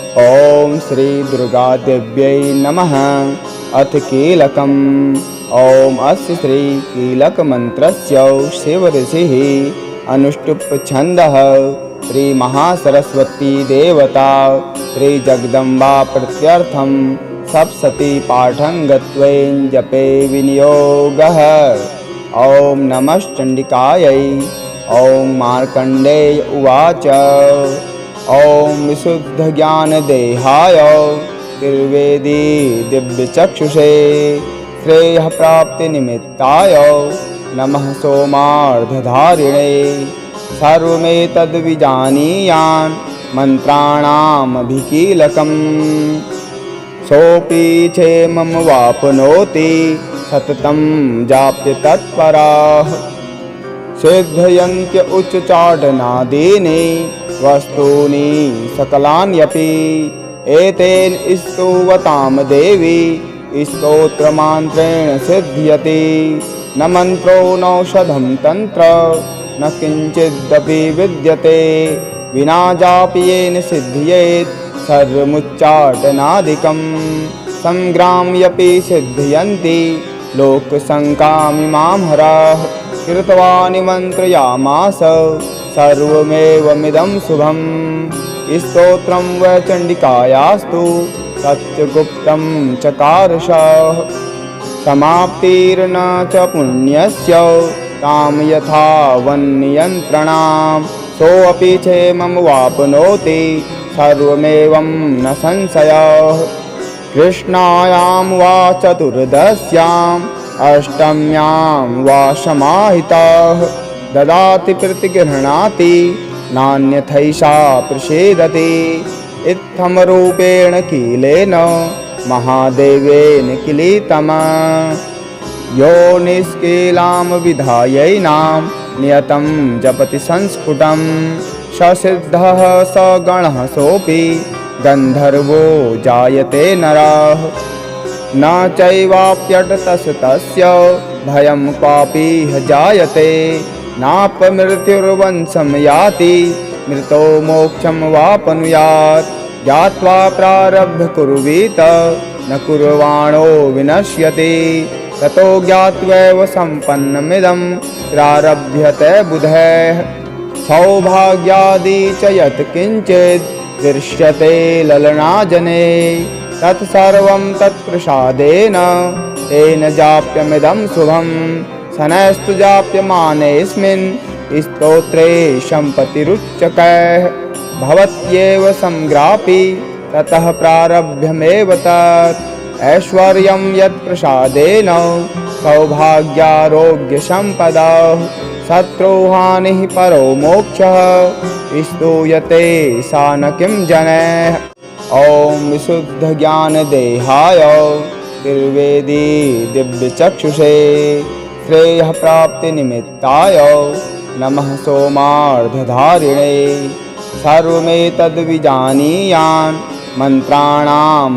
ॐ श्री दुर्गादेव्यै नमः। अथ कीलकम्। ॐ अस्य श्री कीलकमन्त्रस्य शिवऋषिः अनुष्टुप् छन्दः श्री महासरस्वती देवता श्री जगदम्बा प्रत्यर्थं सप्तशती पाठं गत्वेन जपे विनियोगः। ॐ नमश्चण्डिकायै। ॐ मार्कण्डेय उवाच। ॐ विशुद्धज्ञानदेहाय त्रिवेदी दिव्यचक्षुषे श्रेयःप्राप्तिनिमित्ताय नमः सोमार्धधारिणे। सर्वमेतद्विजानीयान् मन्त्राणामभिकीलकम् सोऽपि क्षेमं वाप्नोति सततं जाप्य तत्पराः। सिद्धयन्त्य उच्चाटनादीनि वस्तूनि सकलान्यपि एतेन स्तुवतां देवी स्तोत्रमान्त्रेण सिद्ध्यति। न मन्त्रो नौषधं तन्त्र न किञ्चिदपि विद्यते विना जापि येन सिद्ध्येत् सर्वमुच्चाटनादिकं। संग्राम्यपि सिद्ध्यन्ति लोकशङ्कामिमां हराः। कृत्वा निमन्त्रयामास सर्वमेवमिदं शुभं। स्तोत्रं वै चण्डिकायास्तु सत्यगुप्तं चकारशः। समाप्तिर्न च पुण्यस्य तां यथा वन्नियन्त्रणां सोऽपि क्षेमं वाप्नोति सर्वमेवं न संशयः। कृष्णायां वा चतुर्दश्याम् अष्टम्यां वा समाहितः ददाति प्रतिगृह्णाति नान्यथैषा प्रसीदति। इत्थमरूपेण कीलेन महादेवेन किलीतम्। यो निष्कीलां विधायैनां नियतं जपति संस्फुटं स सिद्धः स गणः सोऽपि गन्धर्वो जायते नरः। न चैवाप्यटतस्तस्य भयं क्वापि जायते नापमृत्युर्वंशं याति मृतो मोक्षं वापनुयात्। ज्ञात्वा प्रारब्ध कुर्वीत न कुर्वाणो विनश्यति ततो ज्ञात्वैव सम्पन्नमिदं प्रारभ्यते बुधैः। सौभाग्यादि च यत् किञ्चित् दृश्यते ललनाजने तत्सर्वं तत्प्रसादेन तेन जाप्यमिदं शुभं। शनैस्तु जाप्यमानेऽस्मिन् स्तोत्रे सम्पत्तिरुच्यकैः भवत्येव संग्रापि ततः प्रारभ्यमेव तत्। ऐश्वर्यं यत्प्रसादेन सौभाग्यारोग्यसम्पदः शत्रुहानिः परो मोक्षः स्तूयते सा न किं जनैः। ॐ विशुद्धज्ञानदेहाय त्रिवेदी दिव्यचक्षुषे श्रेयःप्राप्तिनिमित्ताय नमः सोमार्धधारिणे। सर्वमेतद्विजानीयान् मन्त्राणामभिकीलकम्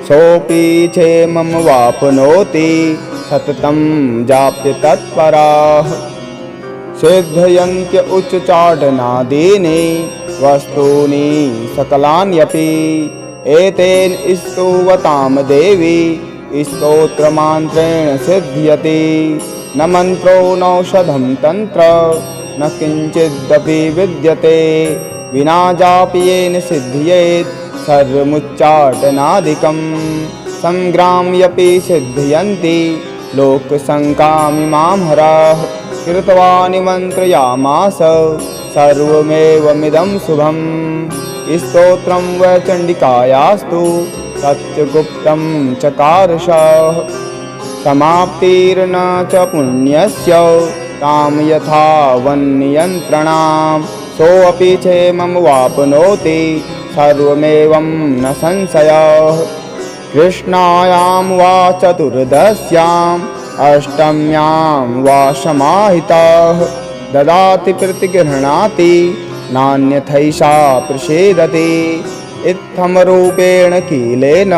सोऽपि क्षेमं वाप्नोति सततं जाप्य तत्पराः। सिद्धयन्त्य उच्चाटनादीनि वस्तूनि सकलान्यपि एतेन स्तुवतां देवी स्तोत्रमान्त्रेण सिद्ध्यति। न मन्त्रो नौषधं तन्त्र न किञ्चिदपि विद्यते विना जापि येन सिद्ध्येत् सर्वमुच्चाटनादिकं। संग्राम्यपि सिद्ध्यन्ति लोकशङ्कामिमां हराः। कृत्वा निमन्त्रयामास सर्वमेवमिदं शुभं। स्तोत्रं वै चण्डिकायास्तु सत्यगुप्तं चकारशः। समाप्तिर्न च पुण्यस्य तां यथा वन्नियन्त्रणां सोऽपि क्षेमं वाप्नोति सर्वमेवं न संशयः। कृष्णायां वा चतुर्दश्याम् अष्टम्यां वा समाहितः ददाति प्रतिगृह्णाति नान्यथैषा प्रसीदति। इत्थमरूपेण कीलेन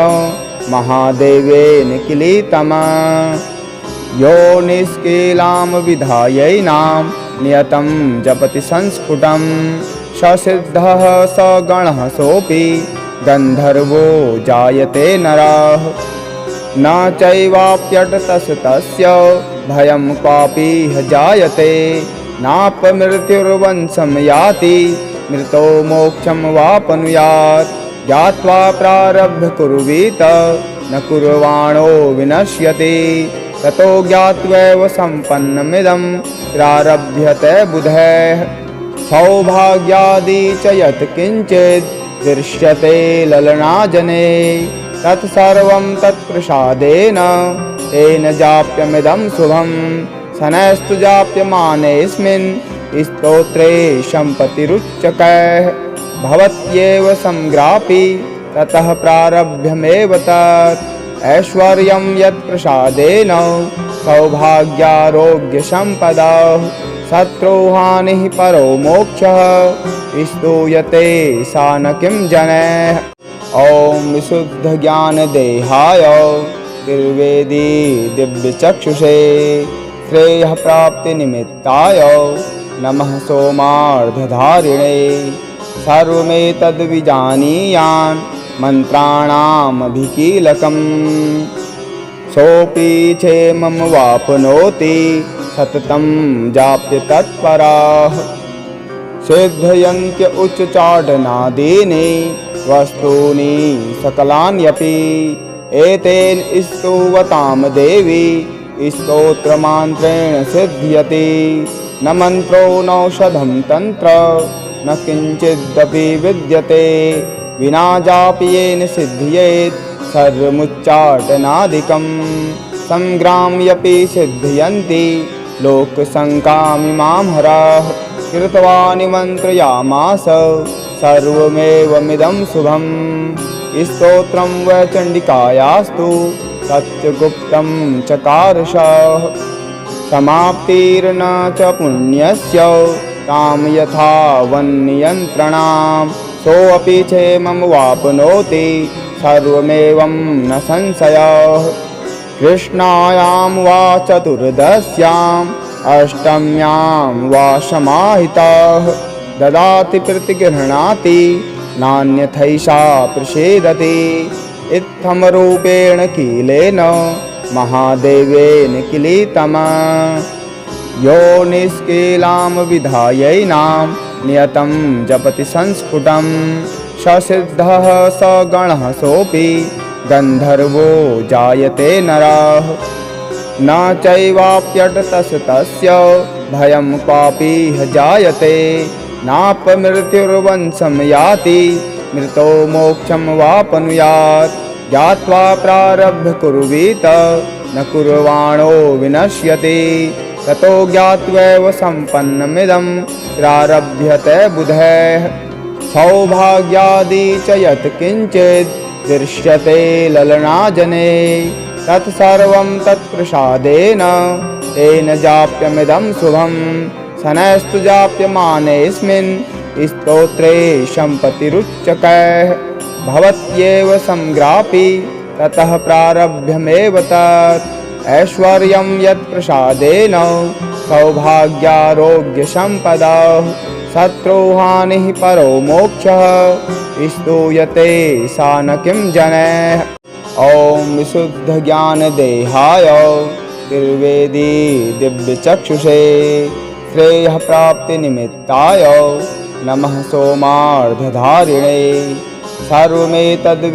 महादेवेन किलीतम्। यो निष्कीलां विधायैनां नियतं जपति संस्फुटं ससिद्धः स गणः सोऽपि गन्धर्वो जायते नरः न चैवाप्यटतस्तस्य भयं क्वापि जायते नापमृत्युर्वंशं याति मृतो मोक्षं वापनुयात् ज्ञात्वा प्रारब्ध कुर्वीत न कुर्वाणो विनश्यति ततो ज्ञात्वैव सम्पन्नमिदं प्रारभ्यते बुधैः सौभाग्यादि च यत् किञ्चित् दृश्यते ललनाजने तत्सर्वं तत्प्रसादेन तेन जाप्यमिदं शुभं शनैस्तु जाप्यमानेऽस्मिन् स्तोत्रे सम्पत्तिरुच्यकैः भवत्येव संग्रापि ततः प्रारभ्यमेव तत् ऐश्वर्यं यत्प्रसादेन सौभाग्यारोग्यसम्पदा शत्रुहानिः परो मोक्षः स्तूयते सा न किं जनैः। ॐ विशुद्धज्ञानदेहाय त्रिवेदी दिव्यचक्षुषे श्रेयः प्राप्तिनिमित्ताय नमः सोमार्धधारिणे सर्वमेतद्विजानीयान् मन्त्राणामभिकीलकम् सोऽपि क्षेमं वाप्नोति सततं जाप्य तत्पराः सिद्धयन्त्य उच्चाटनादीनि वस्तूनि सकलान्यपि एतेन स्तुवतां देवी स्तोत्रमान्त्रेण सिद्ध्यति न मन्त्रो नौषधं तन्त्र न किञ्चिदपि विद्यते विना जापि येन सिद्ध्येत् सर्वमुच्चाटनादिकं संग्राम्यपि सिद्ध्यन्ति लोकशङ्कामिमां हराः कृत्वा निमन्त्रयामास सर्वमेवमिदं शुभं स्तोत्रं वै चण्डिकायास्तु सत्यगुप्तं चकारशः समाप्तिर्न च पुण्यस्य तां यथा वन्नियन्त्रणां सोऽपि क्षेमं वाप्नोति सर्वमेवं न संशयः कृष्णायां वा चतुर्दश्याम् अष्टम्यां वा समाहितः ददाति प्रतिगृह्णाति नान्यथैषा प्रसीदति इत्थमरूपेण कीलेन महादेवेन किलीतमा यो निष्कीलां विधायैनां नियतं जपति संस्फुटं ससिद्धः स गणः सोऽपि गन्धर्वो जायते नरः न चैवाप्यटतस्तस्य भयं क्वापि जायते नापमृत्युर्वंशं याति मृतो मोक्षं वापनुयात् ज्ञात्वा प्रारब्ध कुर्वीत न कुर्वाणो विनश्यति ततो ज्ञात्वैव सम्पन्नमिदं प्रारभ्यते बुधैः सौभाग्यादि च यत् किञ्चित् दृश्यते ललनाजने तत्सर्वं तत्प्रसादेन तेन जाप्यमिदं शुभं शनैस्तु जाप्यमानेऽस्मिन् स्तोत्रे सम्पत्तिरुच्यकैः भवत्येव संग्रापि ततः प्रारभ्यमेव तत् ऐश्वर्यं यत्प्रसादेन सौभाग्यारोग्यसम्पदा शत्रुहानिः परो मोक्षः स्तूयते सा न किं जनैः। ॐ विशुद्धज्ञानदेहाय त्रिवेदी दिव्यचक्षुषे श्रेयः प्राप्तिनिमित्ताय नमः सोमार्धधारिणे सर्वमेतद्विजानीयान्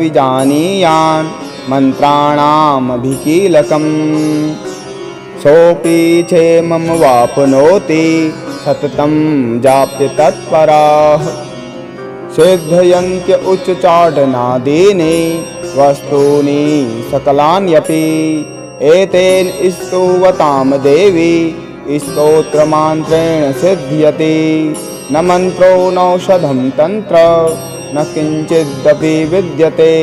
मन्त्राणामभिकीलकम् सोऽपि क्षेमं वाप्नोति सततं जाप्य तत्पराः सिद्धयन्त्य उच्चाटनादीनि वस्तूनि सकलान्यपि एतेन स्तुवतां देवी स्तोत्रमान्त्रेण सिद्ध्यति न मन्त्रो नौषधं तन्त्र न किञ्चिदपि विद्यते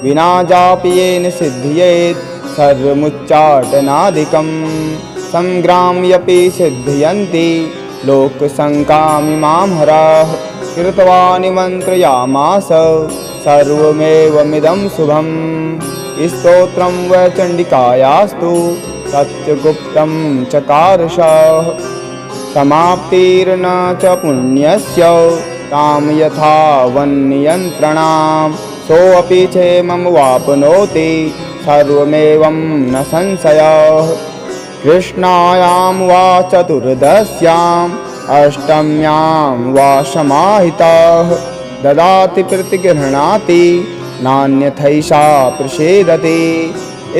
विना जापि येन सिद्ध्येत् सर्वमुच्चाटनादिकं संग्राम्यपि सिद्ध्यन्ति लोकशङ्कामिमां हराः कृत्वा निमन्त्रयामास सर्वमेवमिदं शुभं स्तोत्रं वै चण्डिकायास्तु सत्यगुप्तं चकारशः समाप्तिर्न च पुण्यस्य तां यथा वन्नियन्त्रणां सोऽपि क्षेमं वाप्नोति सर्वमेवं न संशयः। कृष्णायां वा चतुर्दश्याम् अष्टम्यां वा समाहितः ददाति प्रतिगृह्णाति नान्यथैषा प्रसीदति।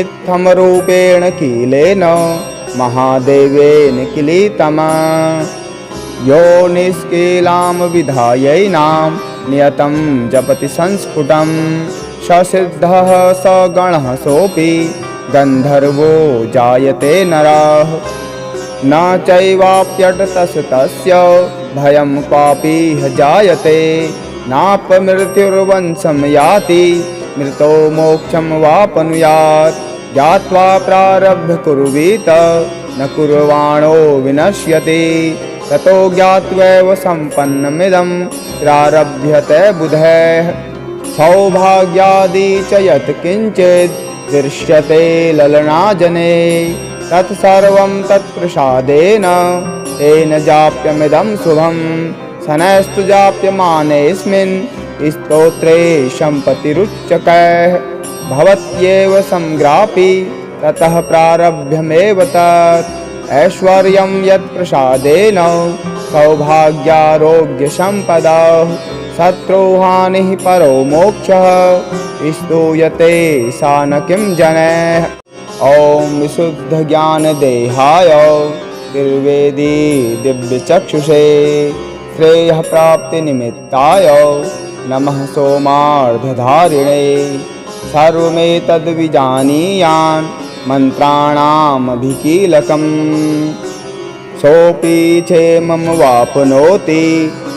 इत्थमरूपेण कीलेन महादेवेन किलितम् यो निष्कीलां विधायैनां नियतं जपति संस्फुटं स सिद्धः स गणः सोऽपि गन्धर्वो जायते नरः। न चैवाप्यटतस्तस्य भयं क्वापि ह जायते नापमृत्युर्वंशं याति मृतो मोक्षं वापनुयात्। ज्ञात्वा प्रारभ्य कुर्वीत न कुर्वाणो विनश्यति ततो ज्ञात्वैव सम्पन्नमिदं प्रारभ्यते बुधैः। सौभाग्यादि च यत् किञ्चित् दृश्यते ललनाजने तत्सर्वं तत्प्रसादेन तेन जाप्यमिदं शुभं। शनैस्तु जाप्यमानेऽस्मिन् स्तोत्रे सम्पत्तिरुच्यकैः भवत्येव संग्रापि ततः प्रारभ्यमेव तत्। ऐश्वर्यं यत्प्रसादेन सौभाग्यारोग्यसम्पदः शत्रुहानिः परो मोक्षः स्तूयते सा न किं जनैः। ॐ विशुद्धज्ञानदेहाय त्रिवेदी दिव्यचक्षुषे श्रेयःप्राप्तिनिमित्ताय नमः सोमार्धधारिणे। सर्वमेतद्विजानीयान् मन्त्राणामभिकीलकम् सोऽपि क्षेमं वाप्नोति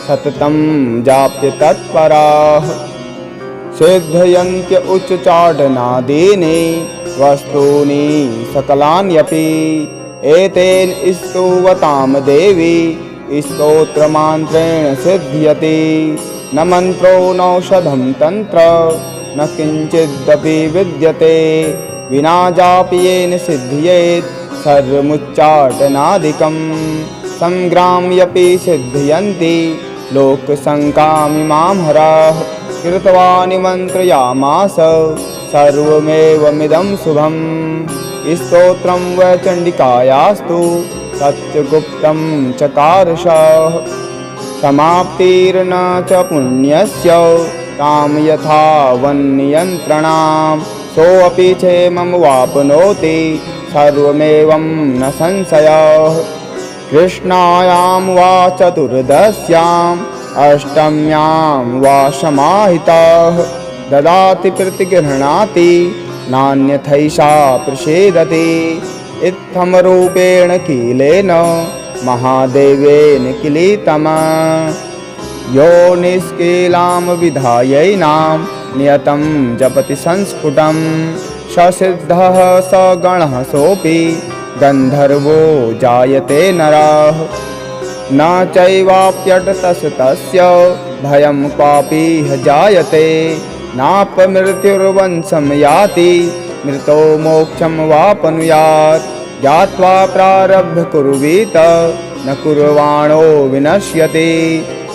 सततं जाप्य तत्पराः। सिद्धयन्त्य उच्चाटनादीनि वस्तूनि सकलान्यपि एतेन स्तुवतां देवी स्तोत्रमान्त्रेण सिद्ध्यति। न मन्त्रो नौषधं तन्त्र न किञ्चिदपि विद्यते विना जाप्येन सिद्ध्येत् सर्वमुच्चाटनादिकं। संग्राम्यपि सिद्ध्यन्ति लोकशङ्कामिमां हरः कृत्वा निमन्त्रयामास सर्वमेवमिदं शुभम्। स्तोत्रं वै चण्डिकायास्तु सत्यगुप्तं चकारशः समाप्तिर्न च पुण्यस्य तां यथा वन्नियन्त्रणां सोऽपि क्षेमं वाप्नोति सर्वमेवं न संशयः। कृष्णायां वा चतुर्दश्याम् अष्टम्यां वा समाहितः ददाति प्रतिगृह्णाति नान्यथैषा प्रसीदति। इत्थमरूपेण कीलेन महादेवेन किलितम् यो निष्कीलां विधायैनां नियतं जपति संस्फुटं स सिद्धः स गणः सोऽपि गन्धर्वो जायते नरः। न चैवाप्यटतस्तस्य भयं क्वापि ह जायते नापमृत्युर्वंशं याति मृतो मोक्षं वापनुयात्। ज्ञात्वा प्रारभ्य कुर्वीत न कुर्वाणो विनश्यति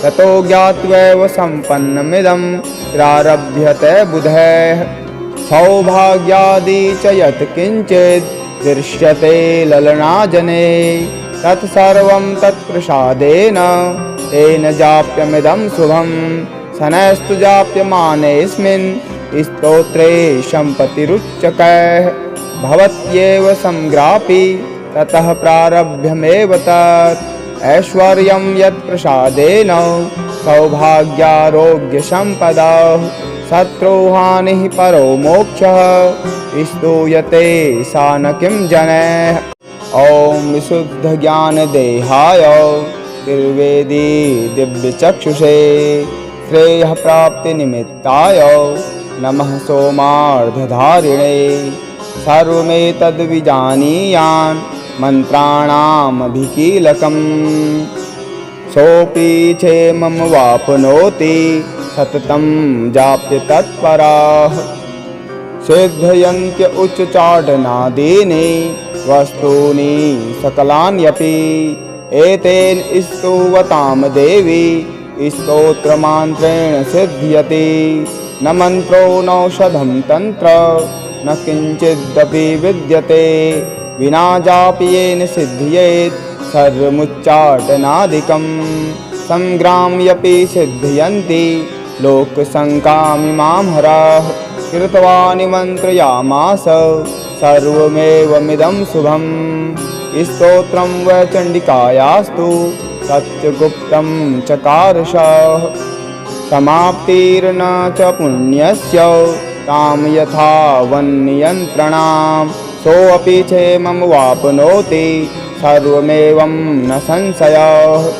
ततो ज्ञात्वैव सम्पन्नमिदं प्रारभ्यते बुधैः। सौभाग्यादि च यत् किञ्चित् दृश्यते ललनाजने तत्सर्वं तत्प्रसादेन तेन जाप्यमिदं शुभं। शनैस्तु जाप्यमानेऽस्मिन् स्तोत्रे सम्पत्तिरुच्यकैः भवत्येव संग्रापि ततः प्रारभ्यमेव तत्। ऐश्वर्यं यत्प्रसादेन सौभाग्यारोग्यसम्पदः शत्रुहानिः परो मोक्षः स्तूयते सा न किं जनैः। ॐ विशुद्धज्ञानदेहाय त्रिवेदी दिव्यचक्षुषे श्रेयःप्राप्तिनिमित्ताय नमः सोमार्धधारिणे। सर्वमेतद्विजानीयान् मन्त्राणामभिकीलकम् सोऽपि क्षेमं वाप्नोति सततं जाप्य तत्पराः। सिद्धयन्त्य उच्चाटनादीनि वस्तूनि सकलान्यपि एतेन स्तुवतां देवी स्तोत्रमान्त्रेण सिद्ध्यति। न मन्त्रो नौषधं तन्त्र न किञ्चिदपि विद्यते विना जापि येन सिद्ध्येत् सर्वमुच्चाटनादिकं। संग्राम्यपि सिद्धयन्ति लोकसङ्कामिमां हराः। कृत्वा निमन्त्रयामास सर्वमेवमिदं शुभम्। स्तोत्रं वै चण्डिकायास्तु सत्यगुप्तं चकारशः। समाप्तिर्न च पुण्यस्य तां यथा वन्नियन्त्रणां। सोऽपि क्षेमं वाप्नोति सर्वमेवं न संशयः।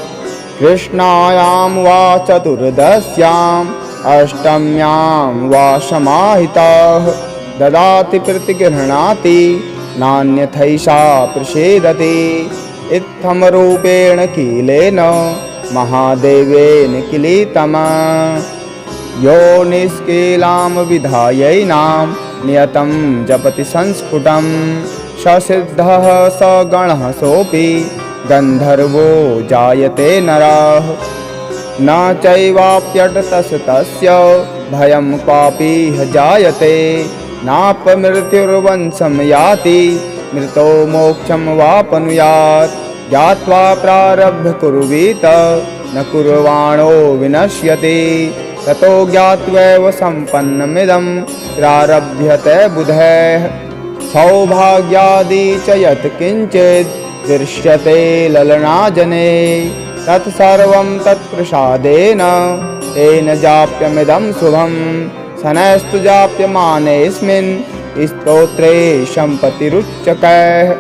कृष्णायां वा चतुर्दश्याम् अष्टम्यां वा समाहितः। ददाति प्रतिगृह्णाति नान्यथैषा प्रसीदति। इत्थमरूपेण कीलेन महादेवेन किलीतमा। यो निष्कीलां विधायैनां नियतं जपति संस्फुटं। स सिद्धः स गणः सोऽपि गन्धर्वो जायते नरः। न चैवाप्यटतस्तस्य भयं क्वापि ह जायते। नापमृत्युर्वंशं याति मृतो मोक्षं वापनुयात्। ज्ञात्वा प्रारभ्य कुर्वीत न कुर्वाणो विनश्यति। ततो ज्ञात्वैव सम्पन्नमिदं प्रारभ्यते बुधैः। सौभाग्यादि च यत् किञ्चित् दृश्यते ललनाजने। तत्सर्वं तत्प्रसादेन तेन जाप्यमिदं शुभम्। शनैस्तु जाप्यमानेऽस्मिन् स्तोत्रे सम्पत्तिरुच्यकैः।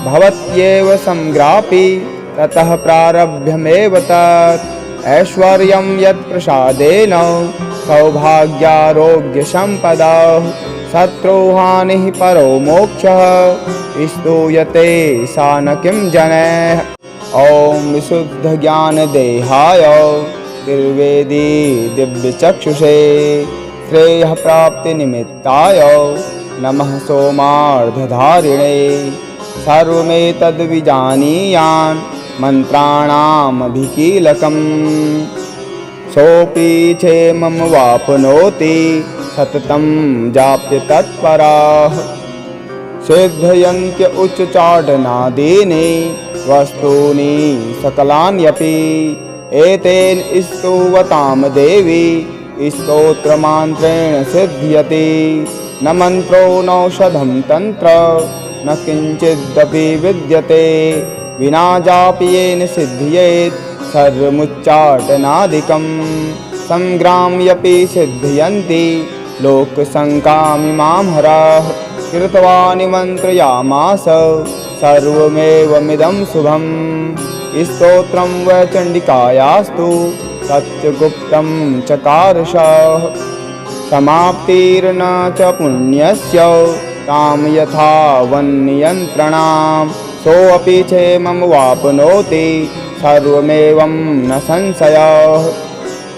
भवत्येव संग्रापि ततः प्रारभ्यमेव तत्। ऐश्वर्यं यत्प्रसादेन सौभाग्यारोग्यसम्पदः। शत्रुहानिः परो मोक्षः स्तूयते सा न किं जनैः। ॐ विशुद्धज्ञानदेहाय त्रिवेदी दिव्यचक्षुषे श्रेयःप्राप्तिनिमित्ताय नमः सोमार्धधारिणे। सर्वमेतद्विजानीयान् मन्त्राणामभिकीलकम्। सोऽपि क्षेमं वाप्नोति सततं जाप्य तत्पराः। सिद्धयन्त्य उच्चाटनादीनि वस्तूनि सकलान्यपि। एतेन स्तुवतां देवी स्तोत्रमान्त्रेण सिद्ध्यति। न मन्त्रो नौषधं तन्त्र न किञ्चिदपि विद्यते विना जापि येन सिद्ध्येत् सर्वमुच्चाटनादिकं। संग्राम्यपि सिद्धयन्ति लोकसङ्कामिमां हराः। कृत्वा निमन्त्रयामास सर्वमेवमिदं शुभम्। स्तोत्रं वै चण्डिकायास्तु सत्यगुप्तं चकारशः। समाप्तिर्न च पुण्यस्य तां यथा वन्नियन्त्रणां। सोऽपि क्षेमं वाप्नोति सर्वमेवं न संशयः।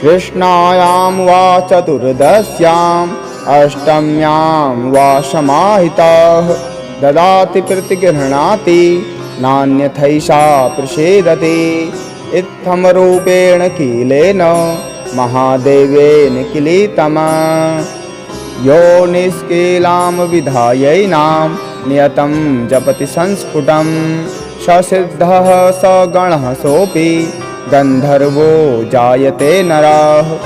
कृष्णायां वा चतुर्दश्याम् अष्टम्यां वा समाहितः। ददाति प्रतिगृह्णाति नान्यथैषा प्रसीदति। इत्थमरूपेण कीलेन महादेवेन किलीतमा। यो निष्कीलां विधायैनां नियतं जपति संस्फुटं। स सिद्धः स गणः सोऽपि गन्धर्वो जायते नरः।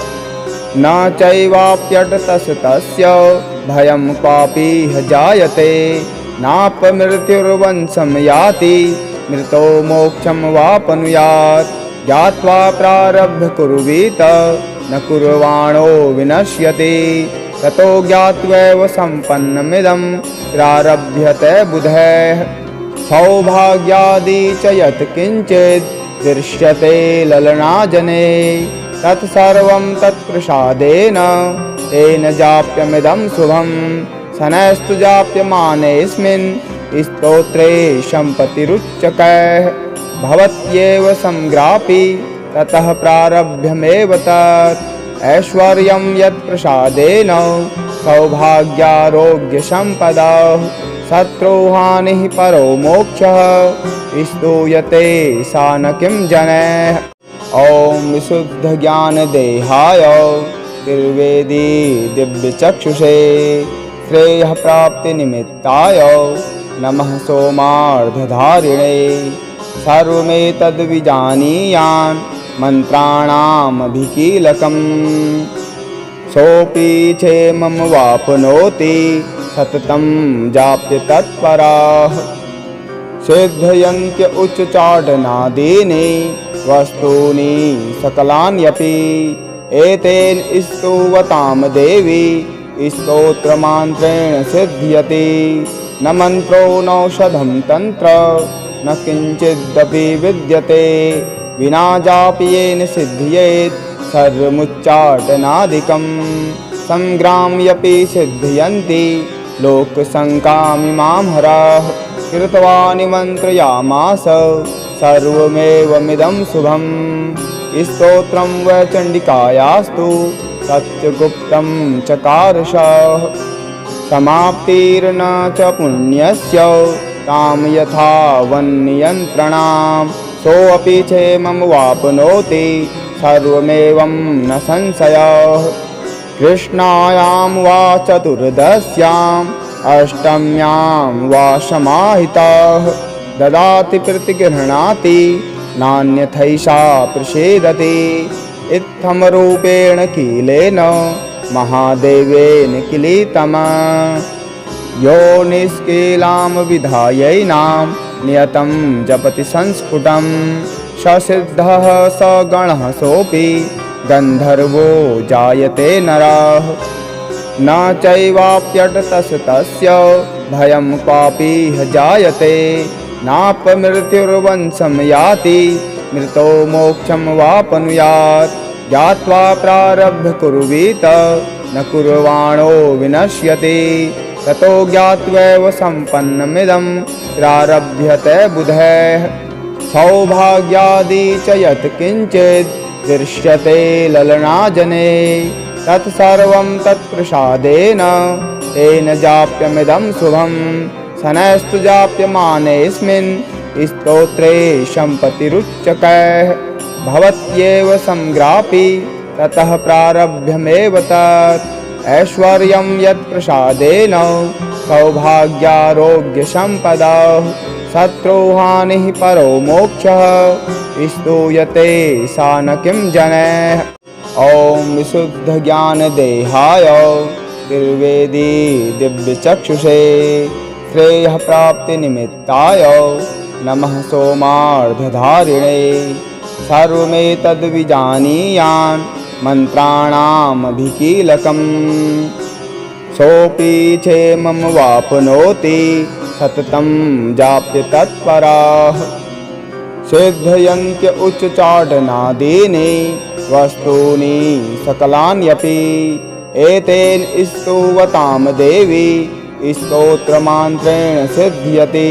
न चैवाप्यटतस्तस्य भयं क्वापि ह जायते। नापमृत्युर्वंशं याति मृतो मोक्षं वापनुयात्। ज्ञात्वा प्रारभ्य कुर्वीत न कुर्वाणो विनश्यति। ततो ज्ञात्वैव सम्पन्नमिदं प्रारभ्यते बुधैः। सौभाग्यादि च यत् किञ्चित् दृश्यते ललनाजने। तत्सर्वं तत्प्रसादेन तेन जाप्यमिदं शुभम्। शनैस्तु जाप्यमानेऽस्मिन् स्तोत्रे सम्पत्तिरुच्यकैः। भवत्येव संग्रापि ततः प्रारभ्यमेव तत्। ऐश्वर्यं यत्प्रसादेन सौभाग्यारोग्यसम्पदः। शत्रुहानिः परो मोक्षः स्तूयते सा न किं जनैः। ॐ विशुद्धज्ञानदेहाय त्रिवेदी दिव्यचक्षुषे श्रेयःप्राप्तिनिमित्ताय नमः सोमार्धधारिणे सर्वमेतद्विजानीयान् मन्त्राणामभिकीलकम् सोऽपि क्षेमं वाप्नोति सततं जाप्य तत्पराः सिद्धयन्त्य उच्चाटनादीनि वस्तूनि सकलान्यपि एतेन स्तुवतां देवी स्तोत्रमान्त्रेण सिद्ध्यति न मन्त्रो नौषधं तन्त्र न किञ्चिदपि विद्यते विना जापि येन सिद्ध्येत् सर्वमुच्चाटनादिकं संग्राम्यपि सिद्ध्यन्ति लोकशङ्कामिमां हराः कृत्वा निमन्त्रयामास सर्वमेवमिदं शुभं स्तोत्रं वै चण्डिकायास्तु सत्यगुप्तं चकारशः समाप्तिर्न च पुण्यस्य तां यथा वन्नियन्त्रणां सोऽपि क्षेमं वाप्नोति सर्वमेवं न संशयः कृष्णायां वा चतुर्दश्याम् अष्टम्यां वा समाहितः ददाति प्रतिगृह्णाति नान्यथैषा प्रसीदति इत्थमरूपेण कीलेन महादेवेन किलीतम् यो निष्कीलां विधायैनां नियतं जपति संस्फुटं स सिद्धः स गणः सोऽपि गन्धर्वो जायते नरः न चैवाप्यटतस्तस्य भयं क्वापि जायते नापमृत्युर्वंशं याति मृतो मोक्षं वापनुयात् ज्ञात्वा प्रारब्ध कुर्वीत न कुर्वाणो विनश्यति ततो ज्ञात्वैव सम्पन्नमिदं प्रारभ्यते बुधैः सौभाग्यादि च यत् किञ्चित् दृश्यते ललनाजने तत्सर्वं तत्प्रसादेन तेन जाप्यमिदं शुभं शनैस्तु जाप्यमानेऽस्मिन् स्तोत्रे सम्पत्तिरुच्यकैः भवत्येव संग्रापि ततः प्रारभ्यमेव तत् ऐश्वर्यं यत्प्रसादेन सौभाग्यारोग्यसम्पदा शत्रुहानिः परो मोक्षः स्तूयते सा न किं जनैः ॐ विशुद्धज्ञानदेहाय त्रिवेदी दिव्यचक्षुषे श्रेयःप्राप्तिनिमित्ताय नमः सोमार्धधारिणे सर्वमेतद्विजानीयान् मन्त्राणामभिकीलकम् सोऽपि क्षेमं वाप्नोति सततं जाप्य तत्पराः सिद्धयन्त्य उच्चाटनादीनि वस्तूनि सकलान्यपि एतेन स्तुवतां देवी स्तोत्रमान्त्रेण सिद्ध्यति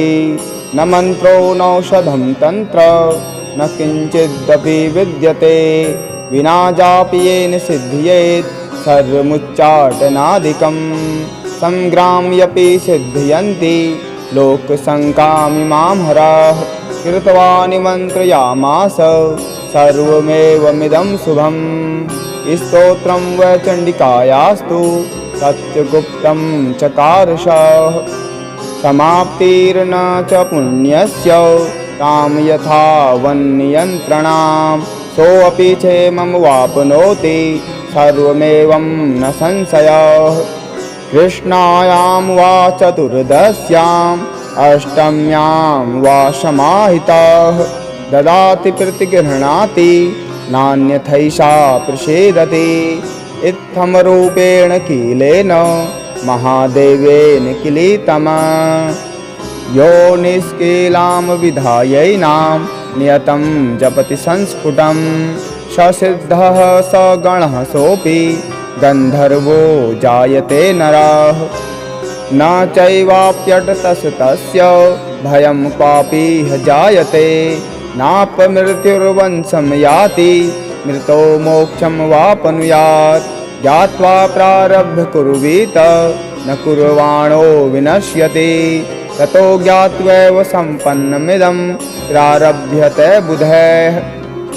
न मन्त्रो नौषधं तन्त्र न किञ्चिदपि विद्यते विना जापि येन सिद्ध्येत् सर्वमुच्चाटनादिकं संग्राम्यपि सिद्ध्यन्ति लोकशङ्कामिमां हराः कृत्वा निमन्त्रयामास सर्वमेवमिदं शुभं स्तोत्रं वै चण्डिकायास्तु सत्यगुप्तं चकारशः समाप्तिर्न च पुण्यस्य तां यथा वन्नियन्त्रणां सोऽपि क्षेमं वाप्नोति सर्वमेवं न संशयः कृष्णायां वा चतुर्दश्याम् अष्टम्यां वा समाहितः ददाति प्रतिगृह्णाति नान्यथैषा प्रसीदति इत्थमरूपेण कीलेन महादेवेन किलीतम् यो निष्कीलां विधायैनां नियतं जपति संस्फुटं स सिद्धः स गणः सोऽपि गन्धर्वो जायते नरः न चैवाप्यटतस्तस्य भयं क्वापि जायते नापमृत्युर्वंशं याति मृतो मोक्षं वापनुयात् ज्ञात्वा प्रारब्ध कुर्वीत न कुर्वाणो विनश्यति ततो ज्ञात्वैव सम्पन्नमिदं प्रारभ्यते बुधैः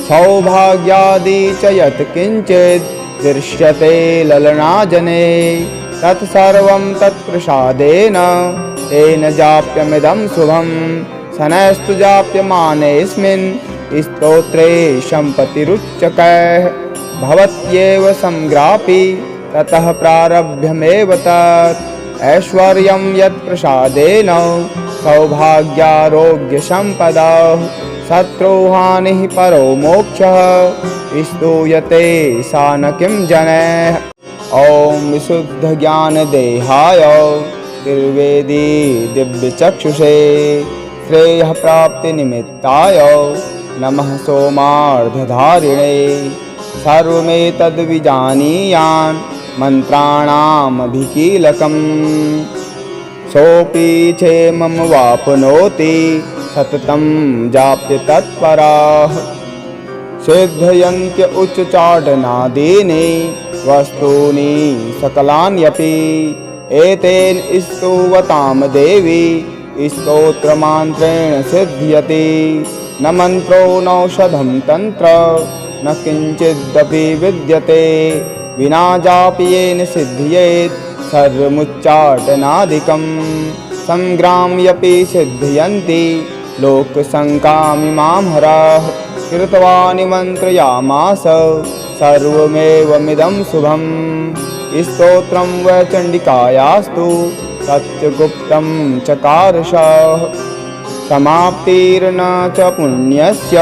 सौभाग्यादि च यत् किञ्चित् दृश्यते ललनाजने तत्सर्वं तत्प्रसादेन तेन जाप्यमिदं शुभं शनैस्तु जाप्यमानेऽस्मिन् स्तोत्रे सम्पत्तिरुच्यकैः भवत्येव संग्रापि ततः प्रारभ्यमेव तत् ऐश्वर्यं यत्प्रसादेन सौभाग्यारोग्यसम्पदा शत्रुहानिः परो मोक्षः स्तूयते सा न किं जनैः। ॐ विशुद्धज्ञानदेहाय त्रिवेदी दिव्यचक्षुषे श्रेयःप्राप्तिनिमित्ताय नमः सोमार्धधारिणे सर्वमेतद्विजानीयान् मन्त्राणामभिकीलकम् सोऽपि क्षेमं वाप्नोति सततं जाप्य तत्पराः सिद्धयन्त्य उच्चाटनादीनि वस्तूनि सकलान्यपि एतेन स्तुवतां देवी स्तोत्रमान्त्रेण सिद्ध्यति न मन्त्रो नौषधं तन्त्र न किञ्चिदपि विद्यते विना जापि येन सिद्ध्येत् सर्वमुच्चाटनादिकं संग्राम्यपि सिद्ध्यन्ति लोकशङ्कामिमां हराः कृत्वा निमन्त्रयामास सर्वमेवमिदं शुभं स्तोत्रं वै चण्डिकायास्तु सत्यगुप्तं चकारशः समाप्तिर्न च पुण्यस्य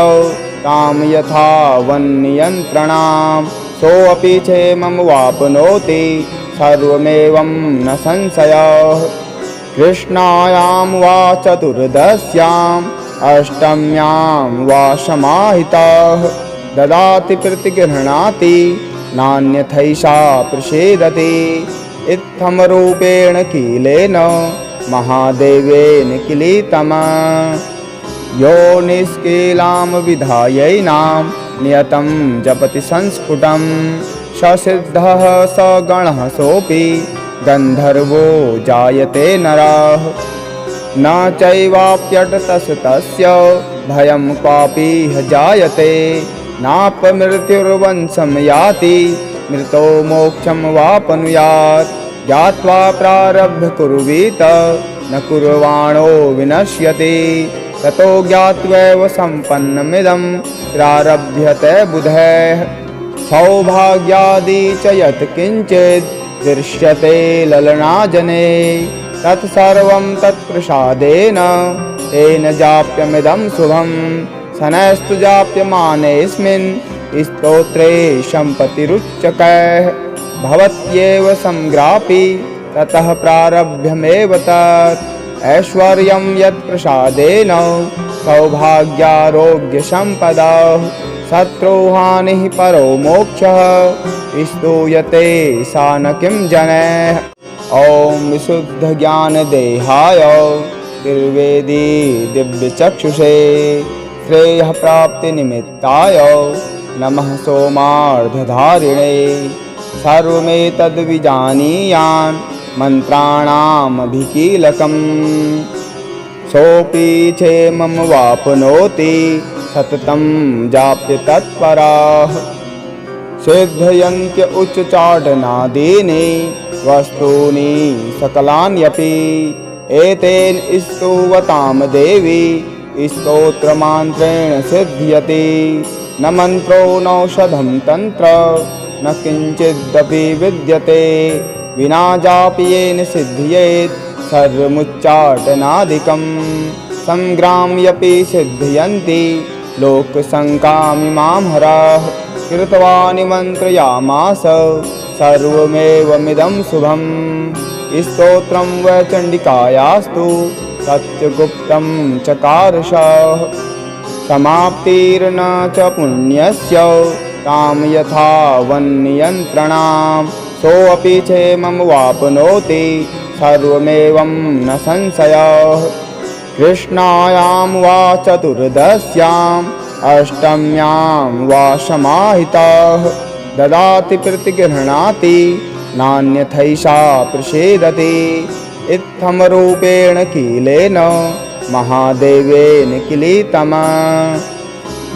तां यथा वन्नियन्त्रणां सोऽपि क्षेमं वाप्नोति सर्वमेवं न संशयः कृष्णायां वा चतुर्दश्याम् अष्टम्यां वा समाहितः ददाति प्रतिगृह्णाति नान्यथैषा प्रसीदति इत्थमरूपेण कीलेन महादेवेन किलीतमा यो निष्कीलां विधायैनां नियतं जपति संस्फुटं स सिद्धः स गणः सोऽपि गन्धर्वो जायते नरः न चैवाप्यटतस्तस्य भयं क्वापि ह जायते नापमृत्युर्वंशं याति मृतो मोक्षं वापनुयात् ज्ञात्वा प्रारभ्य कुर्वीत न कुर्वाणो विनश्यति ततो ज्ञात्वैव सम्पन्नमिदं प्रारभ्यते बुधैः सौभाग्यादि च यत् किञ्चित् दृश्यते ललनाजने तत्सर्वं तत्प्रसादेन तेन जाप्यमिदं शुभं शनैस्तु जाप्यमानेऽस्मिन् स्तोत्रे सम्पत्तिरुच्यकैः भवत्येव संग्रापि ततः प्रारभ्यमेव तत् ऐश्वर्यं यत्प्रसादेन सौभाग्यारोग्यसम्पदा शत्रुहानिः परो मोक्षः स्तूयते सा न किं जनैः। ॐ विशुद्धज्ञानदेहाय त्रिवेदी दिव्यचक्षुषे श्रेयःप्राप्तिनिमित्ताय नमः सोमार्धधारिणे सर्वमेतद्विजानीयान् मन्त्राणामभिकीलकम् सोऽपि क्षेमं वाप्नोति सततं जाप्य तत्पराः सिद्धयन्त्य उच्चाटनादीनि वस्तूनि सकलान्यपि एतेन स्तुवतां देवी स्तोत्रमान्त्रेण सिद्ध्यति न मन्त्रो नौषधं तन्त्र न किञ्चिदपि विद्यते विना जापि येन सिद्ध्येत् सर्वमुच्चाटनादिकं संग्राम्यपि सिद्ध्यन्ति लोकशङ्कामिमां हराः कृत्वा निमन्त्रयामास सर्वमेवमिदं शुभं स्तोत्रं वै चण्डिकायास्तु सत्यगुप्तं चकारशः समाप्तिर्न च पुण्यस्य तां यथा वन्नियन्त्रणां सोऽपि क्षेमं वाप्नोति सर्वमेवं न संशयः कृष्णायां वा चतुर्दश्याम् अष्टम्यां वा समाहितः ददाति प्रतिगृह्णाति नान्यथैषा प्रसीदति इत्थमरूपेण कीलेन महादेवेन किलीतमा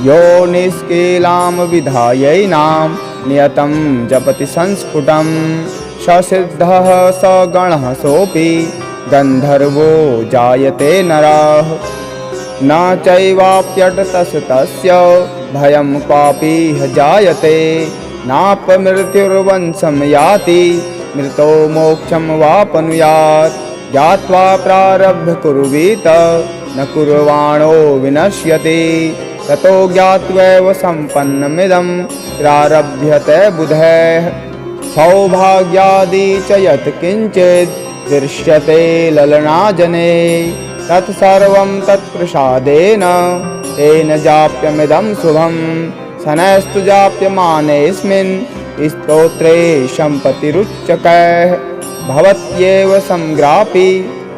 यो निष्कीलां विधायैनां नियतं जपति संस्फुटं स सिद्धः स गणः सोऽपि गन्धर्वो जायते नरः न चैवाप्यटतस्तस्य भयं क्वापि ह जायते नापमृत्युर्वंशं याति मृतो मोक्षं वापनुयात् ज्ञात्वा प्रारभ्य कुर्वीत न कुर्वाणो विनश्यति ततो ज्ञात्वैव सम्पन्नमिदं प्रारभ्यते बुधैः सौभाग्यादि च यत् किञ्चित् दृश्यते ललनाजने तत्सर्वं तत्प्रसादेन तेन जाप्यमिदं शुभं शनैस्तु जाप्यमानेऽस्मिन् स्तोत्रे सम्पत्तिरुच्यकैः भवत्येव संग्रापि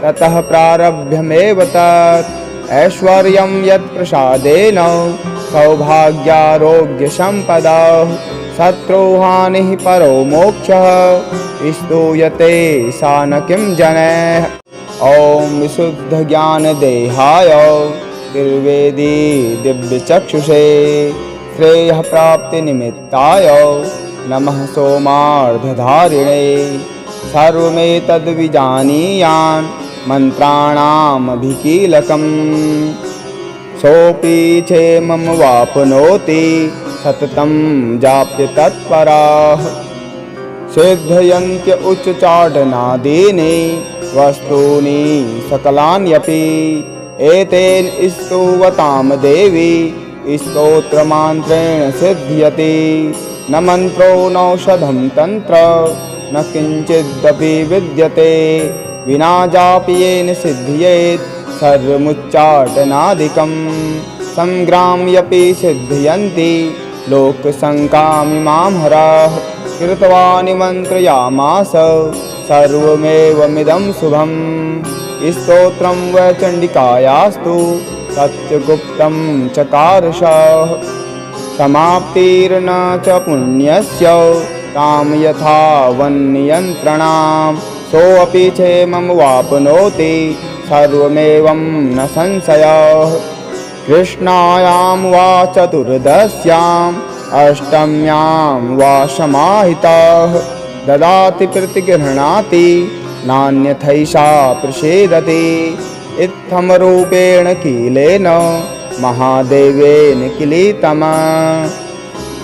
ततः प्रारभ्यमेव तत् ऐश्वर्यं यत्प्रसादेन सौभाग्यारोग्यसम्पदा शत्रुहानिः परो मोक्षः स्तूयते सा न किं जनैः। ॐ विशुद्धज्ञानदेहाय त्रिवेदी दिव्यचक्षुषे श्रेयः प्राप्तिनिमित्ताय नमः सोमार्धधारिणे सर्वमेतद्विजानीयान् मन्त्राणामभिकीलकम् सोऽपि क्षेमं वाप्नोति सततं जाप्य तत्पराः सिद्धयन्त्य उच्चाटनादीनि वस्तूनि सकलान्यपि एतेन स्तुवतां देवी स्तोत्रमान्त्रेण सिद्ध्यति न मन्त्रो नौषधं तन्त्र न किञ्चिदपि विद्यते विना जाप्येन सिद्ध्येत् सर्वमुच्चाटनादिकं संग्राम्यपि सिद्ध्यन्ति लोकसङ्कामिमां हराः कृत्वा निमन्त्रयामास सर्वमेवमिदं शुभं स्तोत्रं वै चण्डिकायास्तु सत्यगुप्तं चकारशः समाप्तिर्न च पुण्यस्य तां यथा वन्नियन्त्रणां सोऽपि क्षेमं वाप्नोति सर्वमेवं न संशयः कृष्णायां वा चतुर्दश्याम् अष्टम्यां वा समाहितः ददाति प्रतिगृह्णाति नान्यथैषा प्रसीदति इत्थमरूपेण कीलेन महादेवेन किलीतमा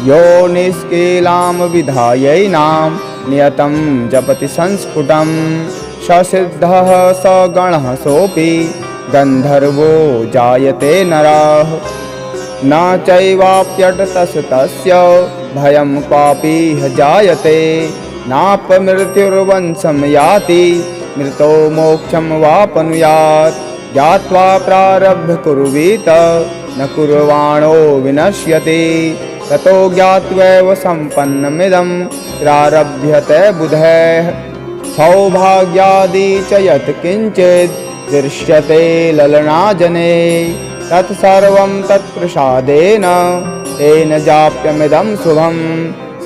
यो निष्कीलां विधायैनां नियतं जपति संस्फुटं स सिद्धः स गणः सोऽपि गन्धर्वो जायते नरः न चैवाप्यटतस्तस्य भयं क्वापि ह जायते नापमृत्युर्वंशं याति मृतो मोक्षं वापनुयात् ज्ञात्वा प्रारभ्य कुर्वीत न कुर्वाणो विनश्यति ततो ज्ञात्वैव सम्पन्नमिदं प्रारभ्यते बुधैः सौभाग्यादि च यत् किञ्चित् दृश्यते ललनाजने तत्सर्वं तत्प्रसादेन तेन जाप्यमिदं शुभं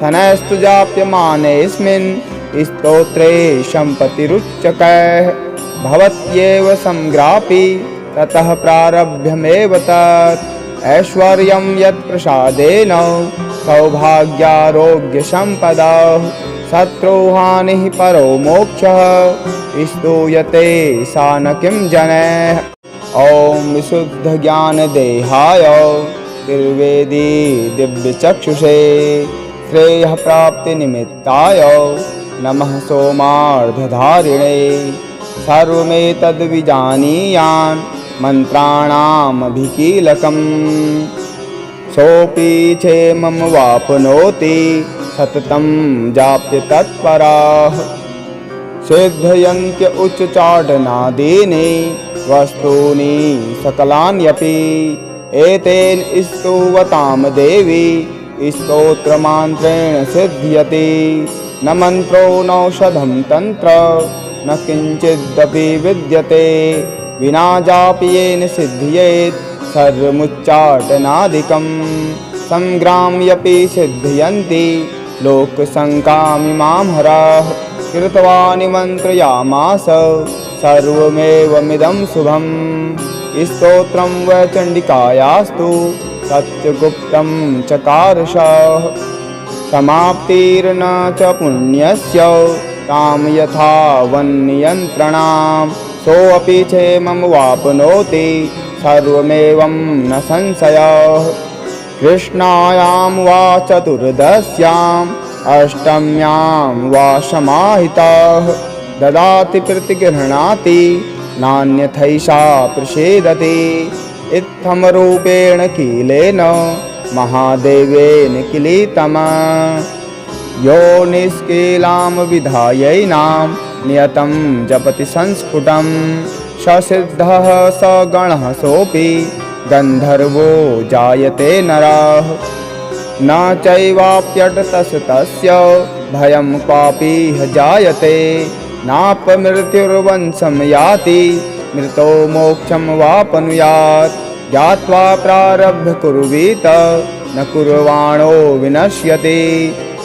शनैस्तु जाप्यमानेऽस्मिन् स्तोत्रे सम्पत्तिरुच्यकैः भवत्येव संग्रापि ततः प्रारभ्यमेव तत् ऐश्वर्यं यत्प्रसादेन सौभाग्यारोग्यसम्पदा शत्रुहानिः परो मोक्षः स्तूयते सा न किं जनैः। ॐ विशुद्धज्ञानदेहाय त्रिवेदी दिव्यचक्षुषे श्रेयः प्राप्तिनिमित्ताय नमः सोमार्धधारिणे सर्वमेतद्विजानीयान् मन्त्राणामभिकीलकम् सोऽपि क्षेमं वाप्नोति सततं जाप्य तत्पराः सिद्धयन्त्य उच्चाटनादीनि वस्तूनि सकलान्यपि एतेन स्तुवतां देवी स्तोत्रमान्त्रेण सिद्ध्यति न मन्त्रो नौषधं तन्त्र न किञ्चिदपि विद्यते विना जाप्येन सिद्ध्येत् सर्वमुच्चाटनादिकं संग्राम्यपि सिद्ध्यन्ति लोकसङ्कामिमां हराः कृत्वा निमन्त्रयामास सर्वमेवमिदं शुभं स्तोत्रं वै चण्डिकायास्तु सत्यगुप्तं चकारशः समाप्तिर्न च पुण्यस्य तां यथा वन्नियन्त्रणां सोऽपि क्षेमं वाप्नोति सर्वमेवं न संशयः कृष्णायां वा चतुर्दश्याम् अष्टम्यां वा समाहितः ददाति प्रतिगृह्णाति नान्यथैषा प्रसीदति इत्थमरूपेण कीलेन महादेवेन किलीतमा यो निष्कीलां विधायैनां नियतं जपति संस्फुटं स सिद्धः स गणः सोऽपि गन्धर्वो जायते नरः न चैवाप्यटतस्तस्य भयं क्वापि ह जायते नापमृत्युर्वंशं याति मृतो मोक्षं वापनुयात् ज्ञात्वा प्रारभ्य कुर्वीत न कुर्वाणो विनश्यति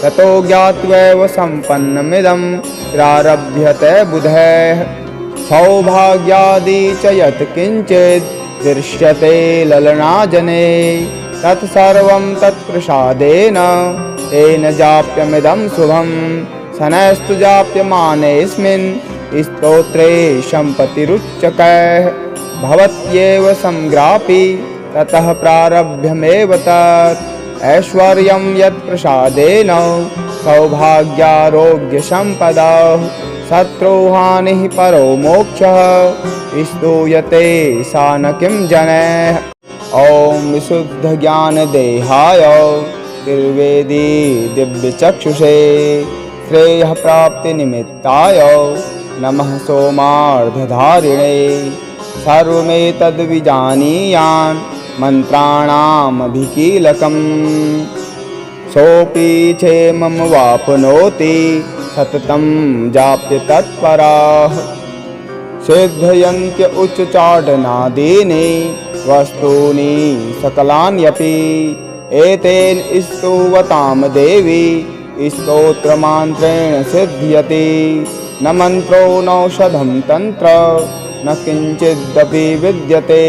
ततो ज्ञात्वैव सम्पन्नमिदं प्रारभ्यते बुधैः सौभाग्यादि च यत् किञ्चित् दृश्यते ललनाजने तत्सर्वं तत्प्रसादेन तेन जाप्यमिदं शुभं शनैस्तु जाप्यमानेऽस्मिन् स्तोत्रे सम्पत्तिरुच्यकैः भवत्येव संग्रापि ततः प्रारभ्यमेव तत् ऐश्वर्यं यत्प्रसादेन सौभाग्यारोग्यसम्पदः शत्रुहानिः परो मोक्षः स्तूयते सा न किं जनैः ॐ विशुद्धज्ञानदेहाय त्रिवेदी दिव्यचक्षुषे श्रेयःप्राप्तिनिमित्ताय नमः सोमार्धधारिणे सर्वमेतद्विजानीयान् मन्त्राणामभिकीलकम् सोऽपि क्षेमं वाप्नोति सततं जाप्य तत्पराः सिद्धयन्त्य उच्चाटनादीनि वस्तूनि सकलान्यपि एतेन स्तुवतां देवी स्तोत्रमान्त्रेण सिद्ध्यति न मन्त्रो नौषधं तन्त्र न किञ्चिदपि विद्यते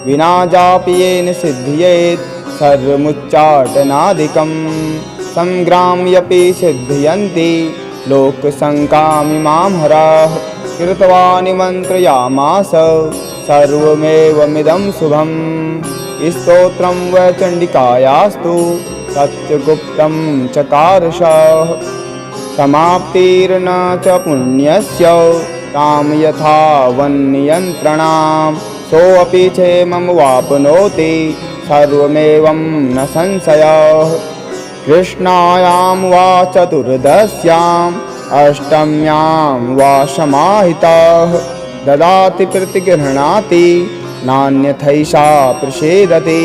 विना जापि येन सिद्ध्येत् सर्वमुच्चाटनादिकं संग्राम्यपि सिद्ध्यन्ति लोकशङ्कामिमां हरः कृत्वा निमन्त्रयामास सर्वमेवमिदं शुभं स्तोत्रं वै चण्डिकायास्तु सत्यगुप्तं चकारशः समाप्तिर्न च पुण्यस्य तां यथा वन्नियन्त्रणां सोऽपि क्षेमं वाप्नोति सर्वमेवं न संशयः कृष्णायां वा चतुर्दश्याम् अष्टम्यां वा समाहितः ददाति प्रतिगृह्णाति नान्यथैषा प्रसीदति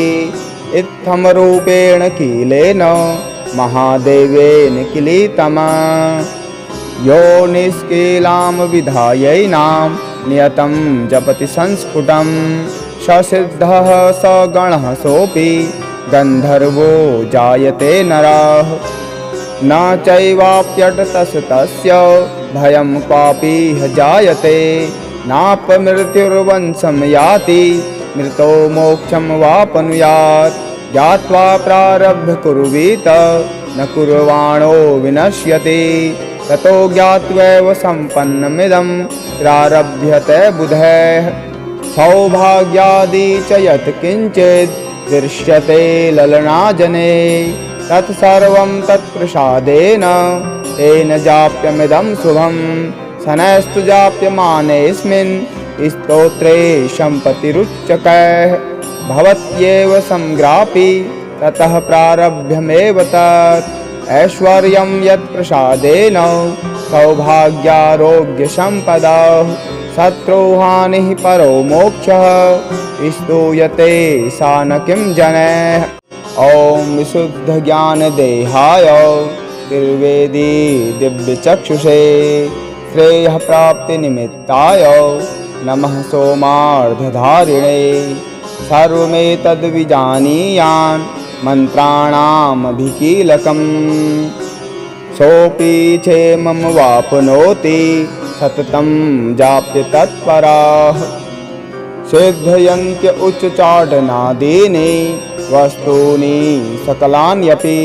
इत्थमरूपेण कीलेन महादेवेन किलीतमा यो निष्कीलां विधायैनां नियतं जपति संस्फुटं स सिद्धः स गणः सोऽपि गन्धर्वो जायते नरः न चैवाप्यटतस्तस्य भयं क्वापि ह जायते नापमृत्युर्वंशं याति मृतो मोक्षं वापनुयात् ज्ञात्वा प्रारभ्य कुर्वीत न कुर्वाणो विनश्यति ततो ज्ञात्वैव सम्पन्नमिदं प्रारभ्यते बुधैः सौभाग्यादि च यत् किञ्चित् दृश्यते ललनाजने तत्सर्वं तत्प्रसादेन तेन जाप्यमिदं शुभं शनैस्तु जाप्यमानेऽस्मिन् स्तोत्रे सम्पत्तिरुच्यकैः भवत्येव संग्रापि ततः प्रारभ्यमेव तत् ऐश्वर्यं यत्प्रसादेन सौभाग्यारोग्यसम्पदः शत्रुहानिः परो मोक्षः स्तूयते सा न किं जनैः ॐ विशुद्धज्ञानदेहाय त्रिवेदी दिव्यचक्षुषे श्रेयःप्राप्तिनिमित्ताय नमः सोमार्धधारिणे सर्वमेतद्विजानीयान् मन्त्राणामभिकीलकम् सोऽपि क्षेमं वाप्नोति सततं जाप्य तत्पराः सिद्धयन्त्य उच्चाटनादीनि वस्तूनि सकलान्यपि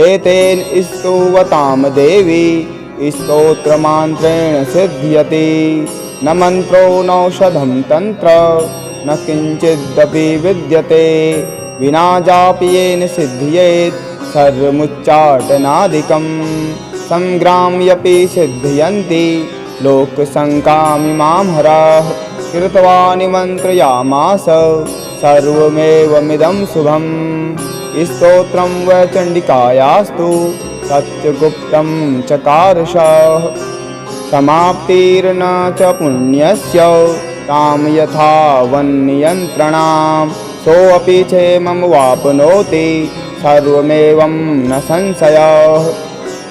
एतेन स्तुवतां देवी स्तोत्रमान्त्रेण सिद्ध्यति न मन्त्रो नौषधं तन्त्र न किञ्चिदपि विद्यते विना जापि येन सिद्ध्येत् सर्वमुच्चाटनादिकं संग्राम्यपि सिद्ध्यन्ति लोकसङ्कामिमां हराः कृत्वा निमन्त्रयामास सर्वमेवमिदं शुभम् स्तोत्रं वै चण्डिकायास्तु सत्यगुप्तं चकारशः समाप्तिर्न च पुण्यस्य तां यथा वन्नियन्त्रणां सोऽपि क्षेमं वाप्नोति सर्वमेवं न संशयः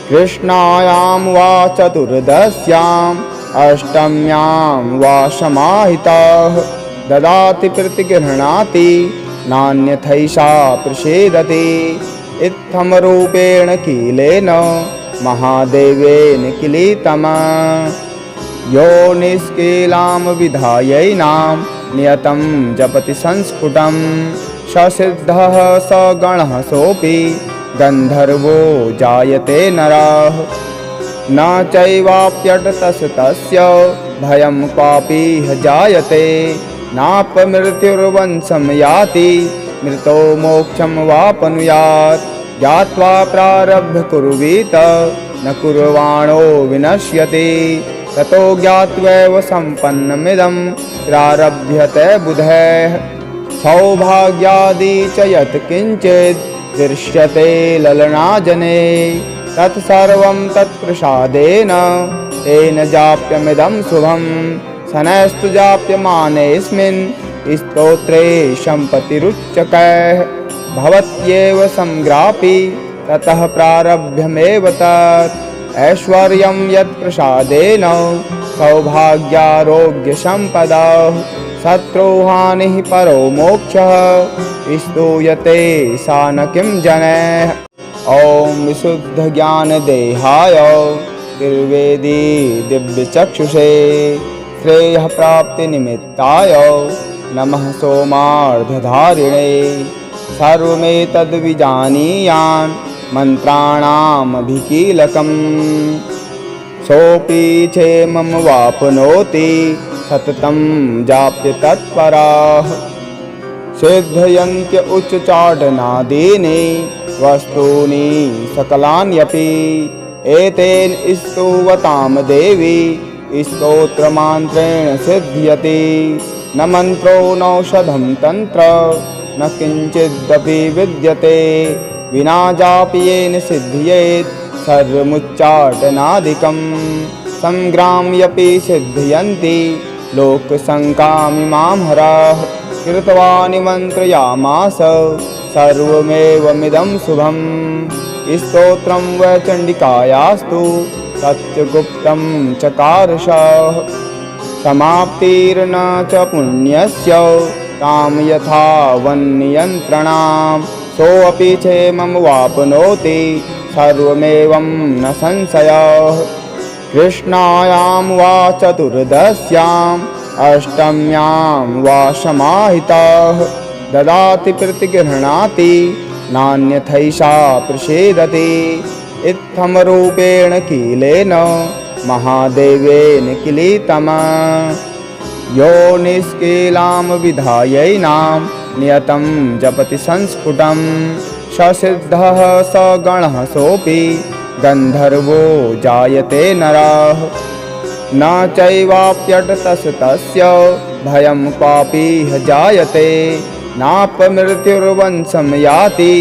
कृष्णायां वा चतुर्दश्याम् अष्टम्यां वा समाहितः ददाति प्रतिगृह्णाति नान्यथैषा प्रसीदति इत्थमरूपेण कीलेन महादेवेन किलीतम् यो निष्कीलां विधायैनां नियतं जपति संस्फुटं स सिद्धः स गणः सोऽपि गन्धर्वो जायते नरः न चैवाप्यटतस्तस्य भयं क्वापि जायते नापमृत्युर्वंशं याति मृतो मोक्षं वापनुयात् ज्ञात्वा प्रारभ्य कुर्वीत न कुर्वाणो विनश्यति ततो ज्ञात्वैव सम्पन्नमिदं प्रारभ्यते बुधैः सौभाग्यादि च यत् किञ्चित् दृश्यते ललनाजने तत्सर्वं तत्प्रसादेन तेन जाप्यमिदं शुभं शनैस्तु जाप्यमानेऽस्मिन् स्तोत्रे सम्पत्तिरुच्यकैः भवत्येव संग्रापि ततः प्रारभ्यमेव तत् ऐश्वर्यं यत्प्रसादेन सौभाग्यारोग्यसम्पदः शत्रुहानिः परो मोक्षः स्तूयते सा न किं जनैः ॐ विशुद्धज्ञानदेहाय त्रिवेदी दिव्यचक्षुषे श्रेयः प्राप्तिनिमित्ताय नमः सोमार्धधारिणे सर्वमेतद्विजानीयान् मन्त्राणामभिकीलकम् सोऽपि क्षेमं वाप्नोति सततं जाप्य तत्पराः सिद्धयन्त्य उच्चाटनादीनि वस्तूनि सकलान्यपि एतेन स्तुवतां देवी स्तोत्रमान्त्रेण सिद्ध्यति न मन्त्रो नौषधं तन्त्र न किञ्चिदपि विद्यते विना जापि येन सिद्ध्येत् सर्वमुच्चाटनादिकं संग्राम्यपि सिद्ध्यन्ति लोकसङ्कामिमां हराः कृत्वा निमन्त्रयामास सर्वमेवमिदं शुभम् स्तोत्रं वै चण्डिकायास्तु सत्यगुप्तं चकारशः समाप्तिर्न च पुण्यस्य तां यथा वन्नियन्त्रणां सोऽपि क्षेमं वाप्नोति सर्वमेवं न संशयः कृष्णायां वा चतुर्दश्याम् अष्टम्यां वा समाहितः ददाति प्रतिगृह्णाति नान्यथैषा प्रसीदति इत्थमरूपेण कीलेन महादेवेन किलीतम् यो निष्कीलां विधायैनां नियतं जपति संस्फुटं स सिद्धः स गणः सोऽपि गन्धर्वो जायते नरः न चैवाप्यटतस्तस्य भयं क्वापि जायते नापमृत्युर्वंशं याति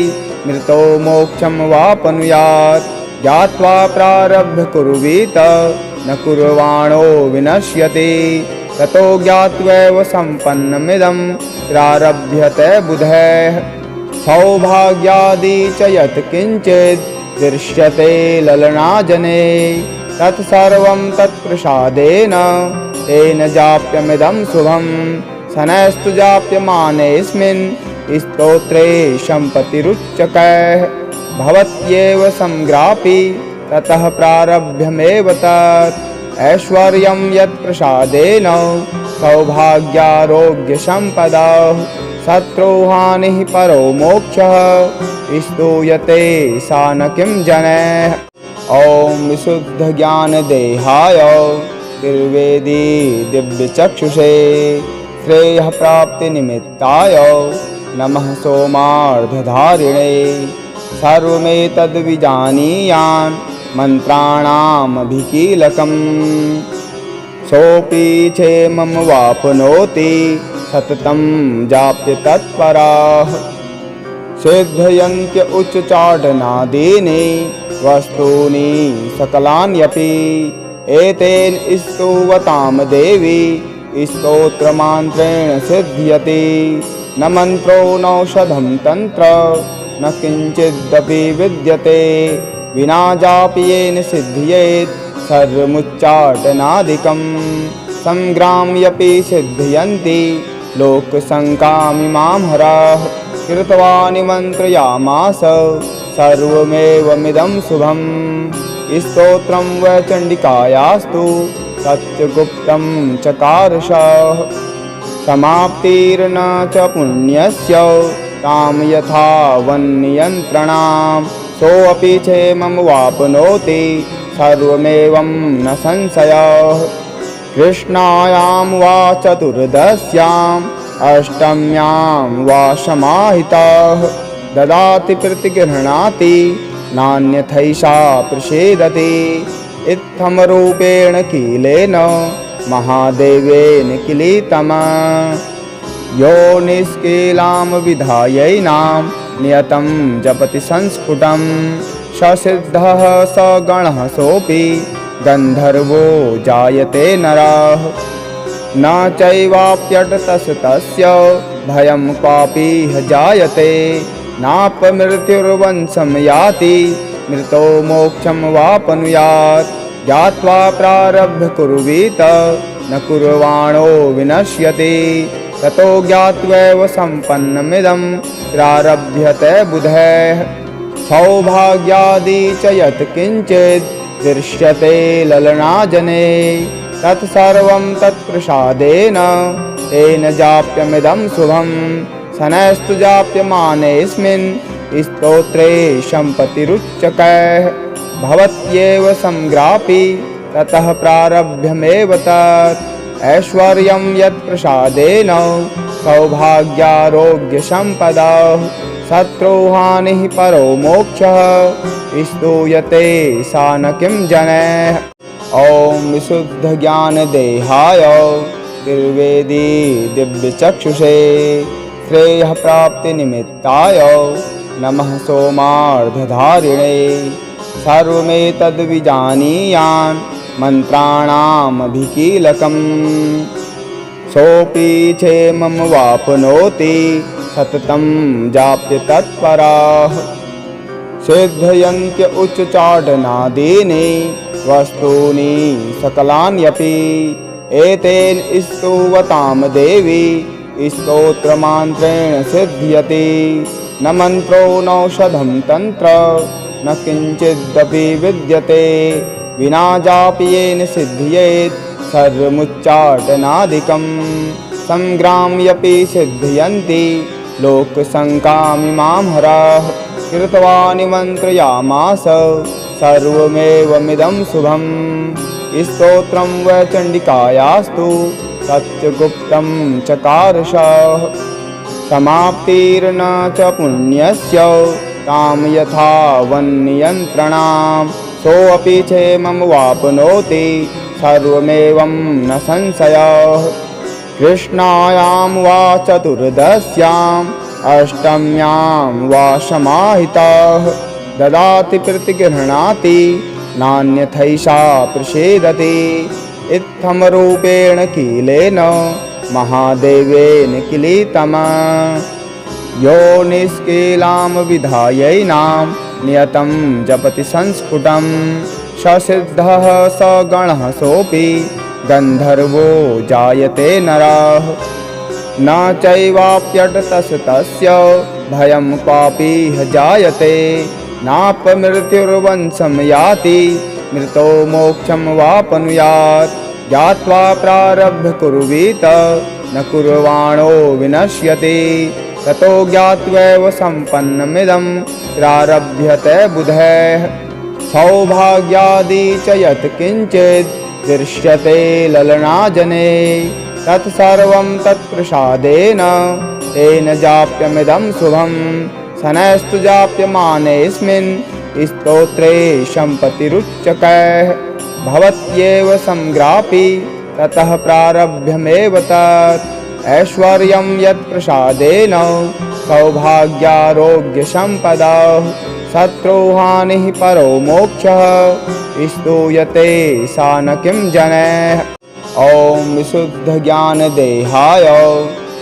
मृतो मोक्षं वापनुयात् ज्ञात्वा प्रारभ्य कुर्वीत न कुर्वाणो विनश्यति ततो ज्ञात्वैव सम्पन्नमिदं प्रारभ्यते बुधैः सौभाग्यादि च यत् किञ्चित् दृश्यते ललनाजने तत्सर्वं तत्प्रसादेन तेन जाप्यमिदं शुभं शनैस्तु जाप्यमानेऽस्मिन् स्तोत्रे सम्पत्तिरुच्यकैः भवत्येव संग्रापि ततः प्रारभ्यमेव तत् ऐश्वर्यं यत्प्रसादेन सौभाग्यारोग्यसम्पदः शत्रुहानिः परो मोक्षः स्तूयते सा न किं जनैः। ॐ विशुद्धज्ञानदेहाय त्रिवेदी दिव्यचक्षुषे श्रेयःप्राप्तिनिमित्ताय नमः सोमार्धधारिणे। सर्वमेतद्विजानीयान् मन्त्राणामभिकीलकम् सोऽपि क्षेमं वाप्नोति सततं जाप्य तत्पराः। सिद्धयन्त्य उच्चाटनादीनि वस्तूनि सकलान्यपि एतेन स्तुवतां देवी स्तोत्रमान्त्रेण सिद्ध्यति। न मन्त्रो नौषधं तन्त्र न किञ्चिदपि विद्यते विना जापि येन सिद्ध्येत् सर्वमुच्चाटनादिकं। संग्राम्यपि सिद्ध्यन्ति लोकसङ्कामिमां हराः। कृत्वा निमन्त्रयामास सर्वमेवमिदं शुभं। स्तोत्रं वै चण्डिकायास्तु सत्यगुप्तं चकारशः। समाप्तिर्न च पुण्यस्य तां यथा वन्नियन्त्रणां सोऽपि क्षेमं वाप्नोति सर्वमेवं न संशयः। कृष्णायां वा चतुर्दश्याम् अष्टम्यां वा समाहितः ददाति प्रतिगृह्णाति नान्यथैषा प्रसीदति। इत्थमरूपेण कीलेन महादेवेन किलीतमा यो निष्कीलां विधायैनां नियतं जपति संस्फुटं। ससिद्धः स गणः सोऽपि गन्धर्वो जायते नरः। न चैवाप्यटतस्तस्य भयं क्वापि ह जायते। नापमृत्युर्वंशं याति मृतो मोक्षं वापनुयात्। ज्ञात्वा प्रारब्ध कुर्वीत न कुर्वाणो विनश्यति। ततो ज्ञात्वैव सम्पन्नमिदं प्रारभ्यते बुधैः। सौभाग्यादि च यत् किञ्चित् दृश्यते ललनाजने तत्सर्वं तत्प्रसादेन तेन जाप्यमिदं शुभं। शनैस्तु जाप्यमानेऽस्मिन् स्तोत्रे सम्पत्तिरुच्यकैः। भवत्येव संग्रापि ततः प्रारभ्यमेव तत्। ऐश्वर्यं यत्प्रसादेन सौभाग्यारोग्यसम्पदा। शत्रुहानिः परो मोक्षः स्तूयते सा न किं जनैः। ॐ विशुद्धज्ञानदेहाय त्रिवेदी दिव्यचक्षुषे श्रेयःप्राप्तिनिमित्ताय नमः सोमार्धधारिणे। सर्वमेतद्विजानीयान् मन्त्राणामभिकीलकम् सोऽपि क्षेमं वाप्नोति सततं जाप्य तत्पराः। सिद्धयन्त्य उच्चाटनादीनि वस्तूनि सकलान्यपि एतेन स्तुवतां देवी स्तोत्रमान्त्रेण सिद्ध्यति। न मन्त्रो नौषधं तन्त्र न किञ्चिदपि विद्यते विना जापि येन सिद्ध्येत् सर्वमुच्चाटनादिकं। संग्राम्यपि सिद्ध्यन्ति लोकसङ्कामिमां हराः। कृत्वा निमन्त्रयामास सर्वमेवमिदं शुभं। स्तोत्रं वै चण्डिकायास्तु सत्यगुप्तं चकारशः। समाप्तिर्न च पुण्यस्य तां यथा वन्नियन्त्रणां सोऽपि क्षेमं वाप्नोति सर्वमेवं न संशयः। कृष्णायां वा चतुर्दश्याम् अष्टम्यां वा समाहितः ददाति प्रतिगृह्णाति नान्यथैषा प्रसीदति। इत्थमरूपेण कीलेन महादेवेन किलीतमा यो निष्कीलां विधायैनां नियतं जपति संस्फुटं। ससिद्धः स गणः सोऽपि गन्धर्वो जायते नरः। न चैवाप्यटतस्तस्य भयं क्वापि ह जायते। नापमृत्युर्वंशं याति मृतो मोक्षं वापनुयात्। ज्ञात्वा प्रारब्ध कुर्वीत न कुर्वाणो विनश्यति ततो ज्ञात्वैव सम्पन्नमिदं प्रारभ्यते बुधैः सौभाग्यादि च यत् किञ्चित् दृश्यते ललनाजने तत्सर्वं तत्प्रसादेन तेन जाप्यमिदं शुभं शनैस्तु जाप्यमानेऽस्मिन् स्तोत्रे सम्पत्तिरुच्यकैः भवत्येव संग्रापि ततः प्रारभ्यमेव तत् ऐश्वर्यं यत्प्रसादेन सौभाग्यारोग्यसम्पदा शत्रुहानिः परो मोक्षः स्तूयते सा न किं जनैः। ॐ विशुद्धज्ञानदेहाय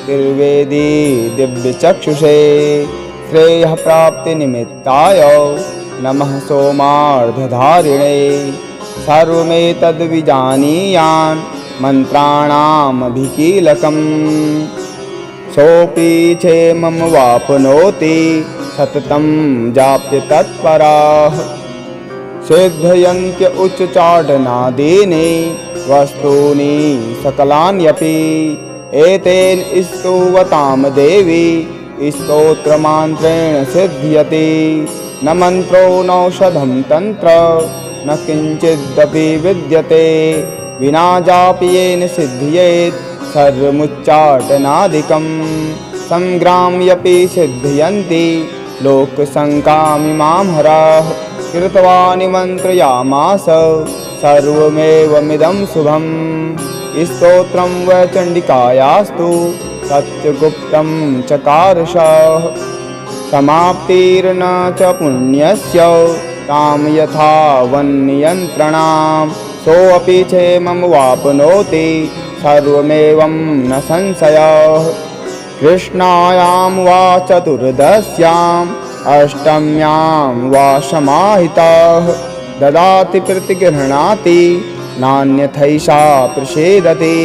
त्रिवेदी दिव्यचक्षुषे श्रेयःप्राप्तिनिमित्ताय नमः सोमार्धधारिणे सर्वमेतद्विजानीयान् मन्त्राणामभिकीलकम् सोऽपि क्षेमं वाप्नोति सततं जाप्य तत्पराः सिद्धयन्त्य उच्चाटनादीनि वस्तूनि सकलान्यपि एतेन स्तुवतां देवी स्तोत्रमन्त्रेण सिद्ध्यति न मन्त्रो नौषधं तन्त्र न किञ्चिदपि विद्यते विना जापि येन सिद्ध्येत् सर्वमुच्चाटनादिकं संग्राम्यपि सिद्ध्यन्ति लोकशङ्कामिमां हराः कृत्वा निमन्त्रयामास सर्वमेवमिदं शुभं स्तोत्रं वै चण्डिकायास्तु सत्यगुप्तं चकारशः समाप्तिर्न च पुण्यस्य तां यथा वन्नियन्त्रणां सोऽपि क्षेमं वाप्नोति सर्वमेवं न संशयः कृष्णायां वा चतुर्दश्याम् अष्टम्यां वा समाहितः ददाति प्रतिगृह्णाति नान्यथैषा प्रसीदति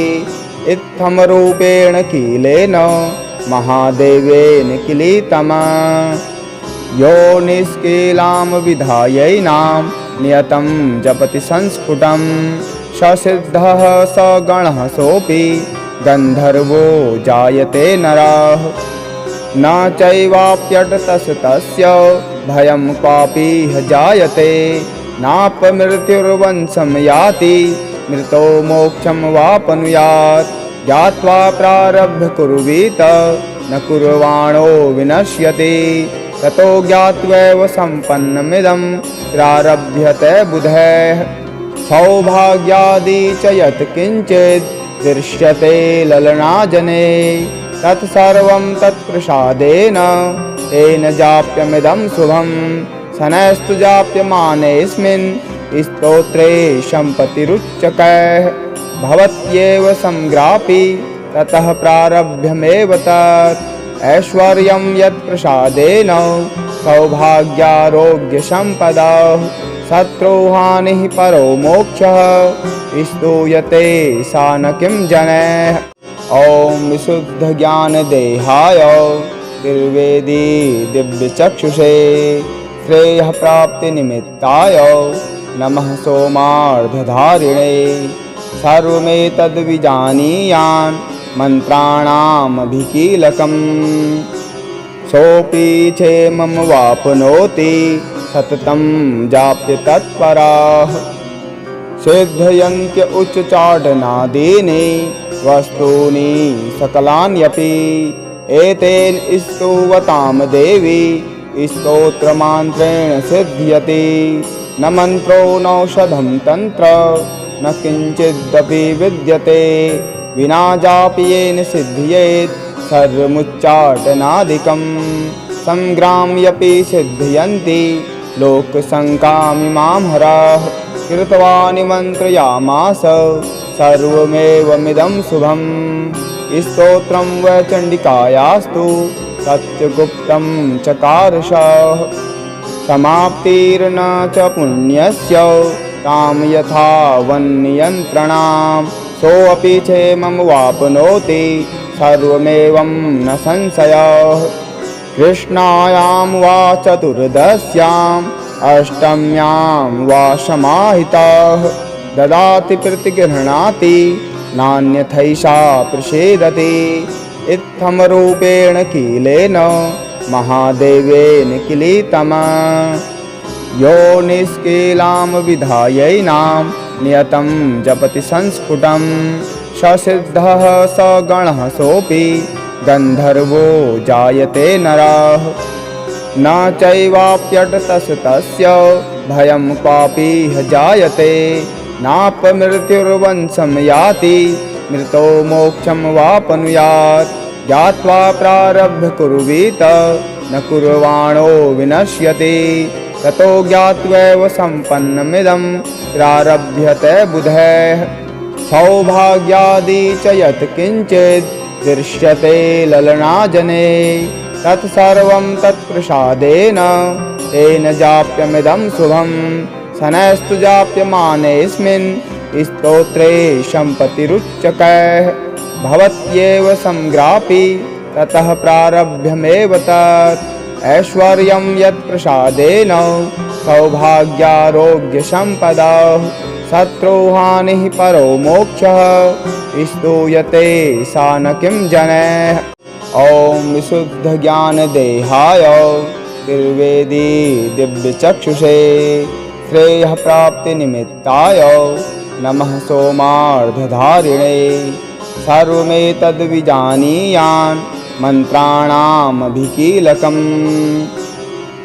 इत्थमरूपेण कीलेन महादेवेन किलीतमा यो निष्कीलां विधायैनां नियतं जपति संस्फुटं स सिद्धः स गणः सोऽपि गन्धर्वो जायते नरः न चैवाप्यटतस्तस्य भयं क्वापि जायते नापमृत्युर्वंशं याति मृतो मोक्षं वापनुयात् ज्ञात्वा प्रारभ्य कुर्वीत न कुर्वाणो विनश्यति ततो ज्ञात्वैव सम्पन्नमिदं प्रारभ्यते बुधैः सौभाग्यादि च यत् किञ्चित् दृश्यते ललनाजने तत्सर्वं तत्प्रसादेन तेन जाप्यमिदं शुभं शनैस्तु जाप्यमानेऽस्मिन् स्तोत्रे सम्पत्तिरुच्यकैः भवत्येव संग्रापि ततः प्रारभ्यमेव तत् ऐश्वर्यं यत्प्रसादेन सौभाग्यारोग्यसम्पदा शत्रुहानिः परो मोक्षः स्तूयते सा न किं जनैः। ॐ विशुद्धज्ञानदेहाय त्रिवेदी दिव्यचक्षुषे श्रेयःप्राप्तिनिमित्ताय नमः सोमार्धधारिणे सर्वमेतद्विजानीयान् मन्त्राणामभिकीलकम् सोऽपि क्षेमं वाप्नोति सततं जाप्य तत्पराः सिद्धयन्त्य उच्चाटनादीनि वस्तूनि सकलान्यपि एतेन स्तुवतां देवी स्तोत्रमन्त्रेण सिद्ध्यति न मन्त्रो नौषधं तन्त्र न किञ्चिदपि विद्यते विना जापि येन सिद्ध्येत् सर्वमुच्चाटनादिकं संग्राम्यपि सिद्ध्यन्ति लोकशङ्कामिमां हराः कृत्वा निमन्त्रयामास सर्वमेवमिदं शुभं स्तोत्रं वै चण्डिकायास्तु सत्यगुप्तं चकारशः समाप्तिर्न च पुण्यस्य तां यथा वन्नियन्त्रणां सोऽपि क्षेमं वाप्नोति सर्वमेवं न संशयः कृष्णायां वा चतुर्दश्याम् अष्टम्यां वा समाहितः ददाति प्रतिगृह्णाति नान्यथैषा प्रसीदति। इत्थमरूपेण कीलेन महादेवेन किलीतमा। यो निष्कीलां विधायैनां नियतं जपति संस्फुटं। स सिद्धः स गणः सोऽपि गन्धर्वो जायते नरः। न चैवाप्यटतस्तस्य भयं क्वापि ह जायते। नापमृत्युर्वंशं याति मृतो मोक्षं वापनुयात्। ज्ञात्वा प्रारब्ध कुर्वीत न कुर्वाणो विनश्यति। ततो ज्ञात्वैव सम्पन्नमिदं प्रारभ्यते बुधैः। सौभाग्यादि च यत् किञ्चित् दृश्यते ललनाजने। तत्सर्वं तत्प्रसादेन तेन जाप्यमिदं शुभं। शनैस्तु जाप्यमानेऽस्मिन् स्तोत्रे सम्पत्तिरुच्यकैः। भवत्येव संग्रापि ततः प्रारभ्यमेव तत्। ऐश्वर्यं यत्प्रसादेन सौभाग्यारोग्यसम्पदा। शत्रुहानिः परो मोक्षः स्तूयते सा न किं जनैः। ॐ विशुद्धज्ञानदेहाय त्रिवेदी दिव्यचक्षुषे श्रेयःप्राप्तिनिमित्ताय नमः सोमार्धधारिणे। सर्वमेतद्विजानीयान् मन्त्राणामभिकीलकम्।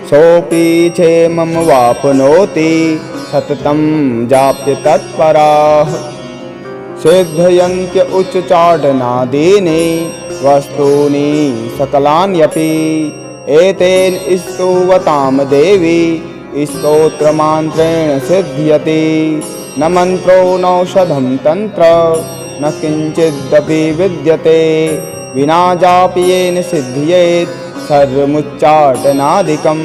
सोऽपि क्षेमं वाप्नोति सततं जाप्य तत्पराः। सिद्धयन्त्य उच्चाटनादीनि वस्तूनि सकलान्यपि। एतेन स्तुवतां देवी स्तोत्रमान्त्रेण सिद्ध्यति। न मन्त्रो नौषधं तन्त्र न किञ्चिदपि विद्यते। विना जापि येन सिद्ध्येत् सर्वमुच्चाटनादिकं।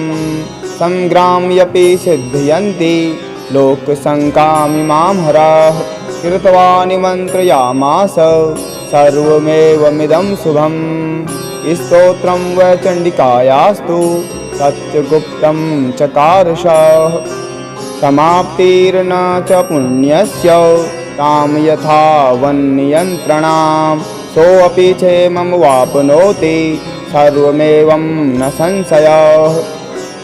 संग्राम्यपि सिद्ध्यन्ति लोकशङ्कामिमां हराः। कृत्वा निमन्त्रयामास सर्वमेवमिदं शुभम्। स्तोत्रं वै चण्डिकायास्तु सत्यगुप्तं चकार सः। समाप्तिर्न च पुण्यस्य तां यथा वन्नियन्त्रणां। सोऽपि क्षेमं वाप्नोति सर्वमेवं न संशयः।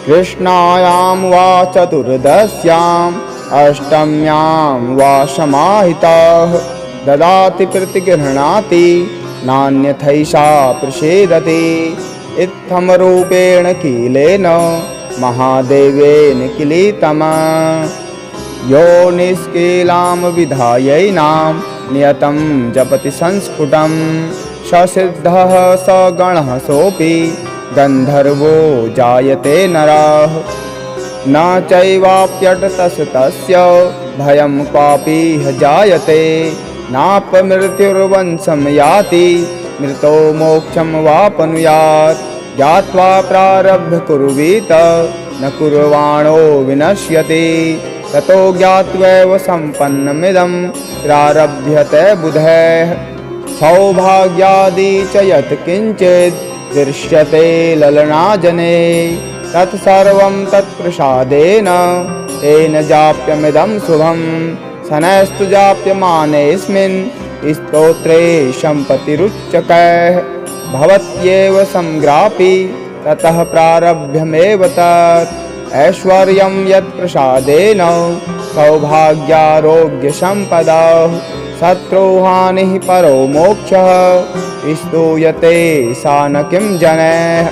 कृष्णायां वा चतुर्दश्याम् अष्टम्यां वा समाहितः। ददाति प्रतिगृह्णाति नान्यथैषा प्रसीदति। इत्थमरूपेण कीलेन महादेवेन किलीतमा। यो निष्कीलां विधायैनां नियतं जपति संस्फुटं। स सिद्धः स गणः सोऽपि गन्धर्वो जायते नरः। न चैवाप्यटतस्तस्य भयं क्वापि ह जायते। नापमृत्युर्वंशं याति मृतो मोक्षं वापनुयात्। ज्ञात्वा प्रारब्ध कुर्वीत न कुर्वाणो विनश्यति। ततो ज्ञात्वैव सम्पन्नमिदं प्रारभ्यते बुधैः। सौभाग्यादि च यत् किञ्चित् दृश्यते ललनाजने। तत्सर्वं तत्प्रसादेन तेन जाप्यमिदं शुभं। शनैस्तु जाप्यमानेऽस्मिन् स्तोत्रे सम्पत्तिरुच्यकैः। भवत्येव संग्रापि ततः प्रारभ्यमेव तत्। ऐश्वर्यं यत्प्रसादेन सौभाग्यारोग्यसम्पदा। शत्रुहानिः परो मोक्षः स्तूयते सा न किं जनैः।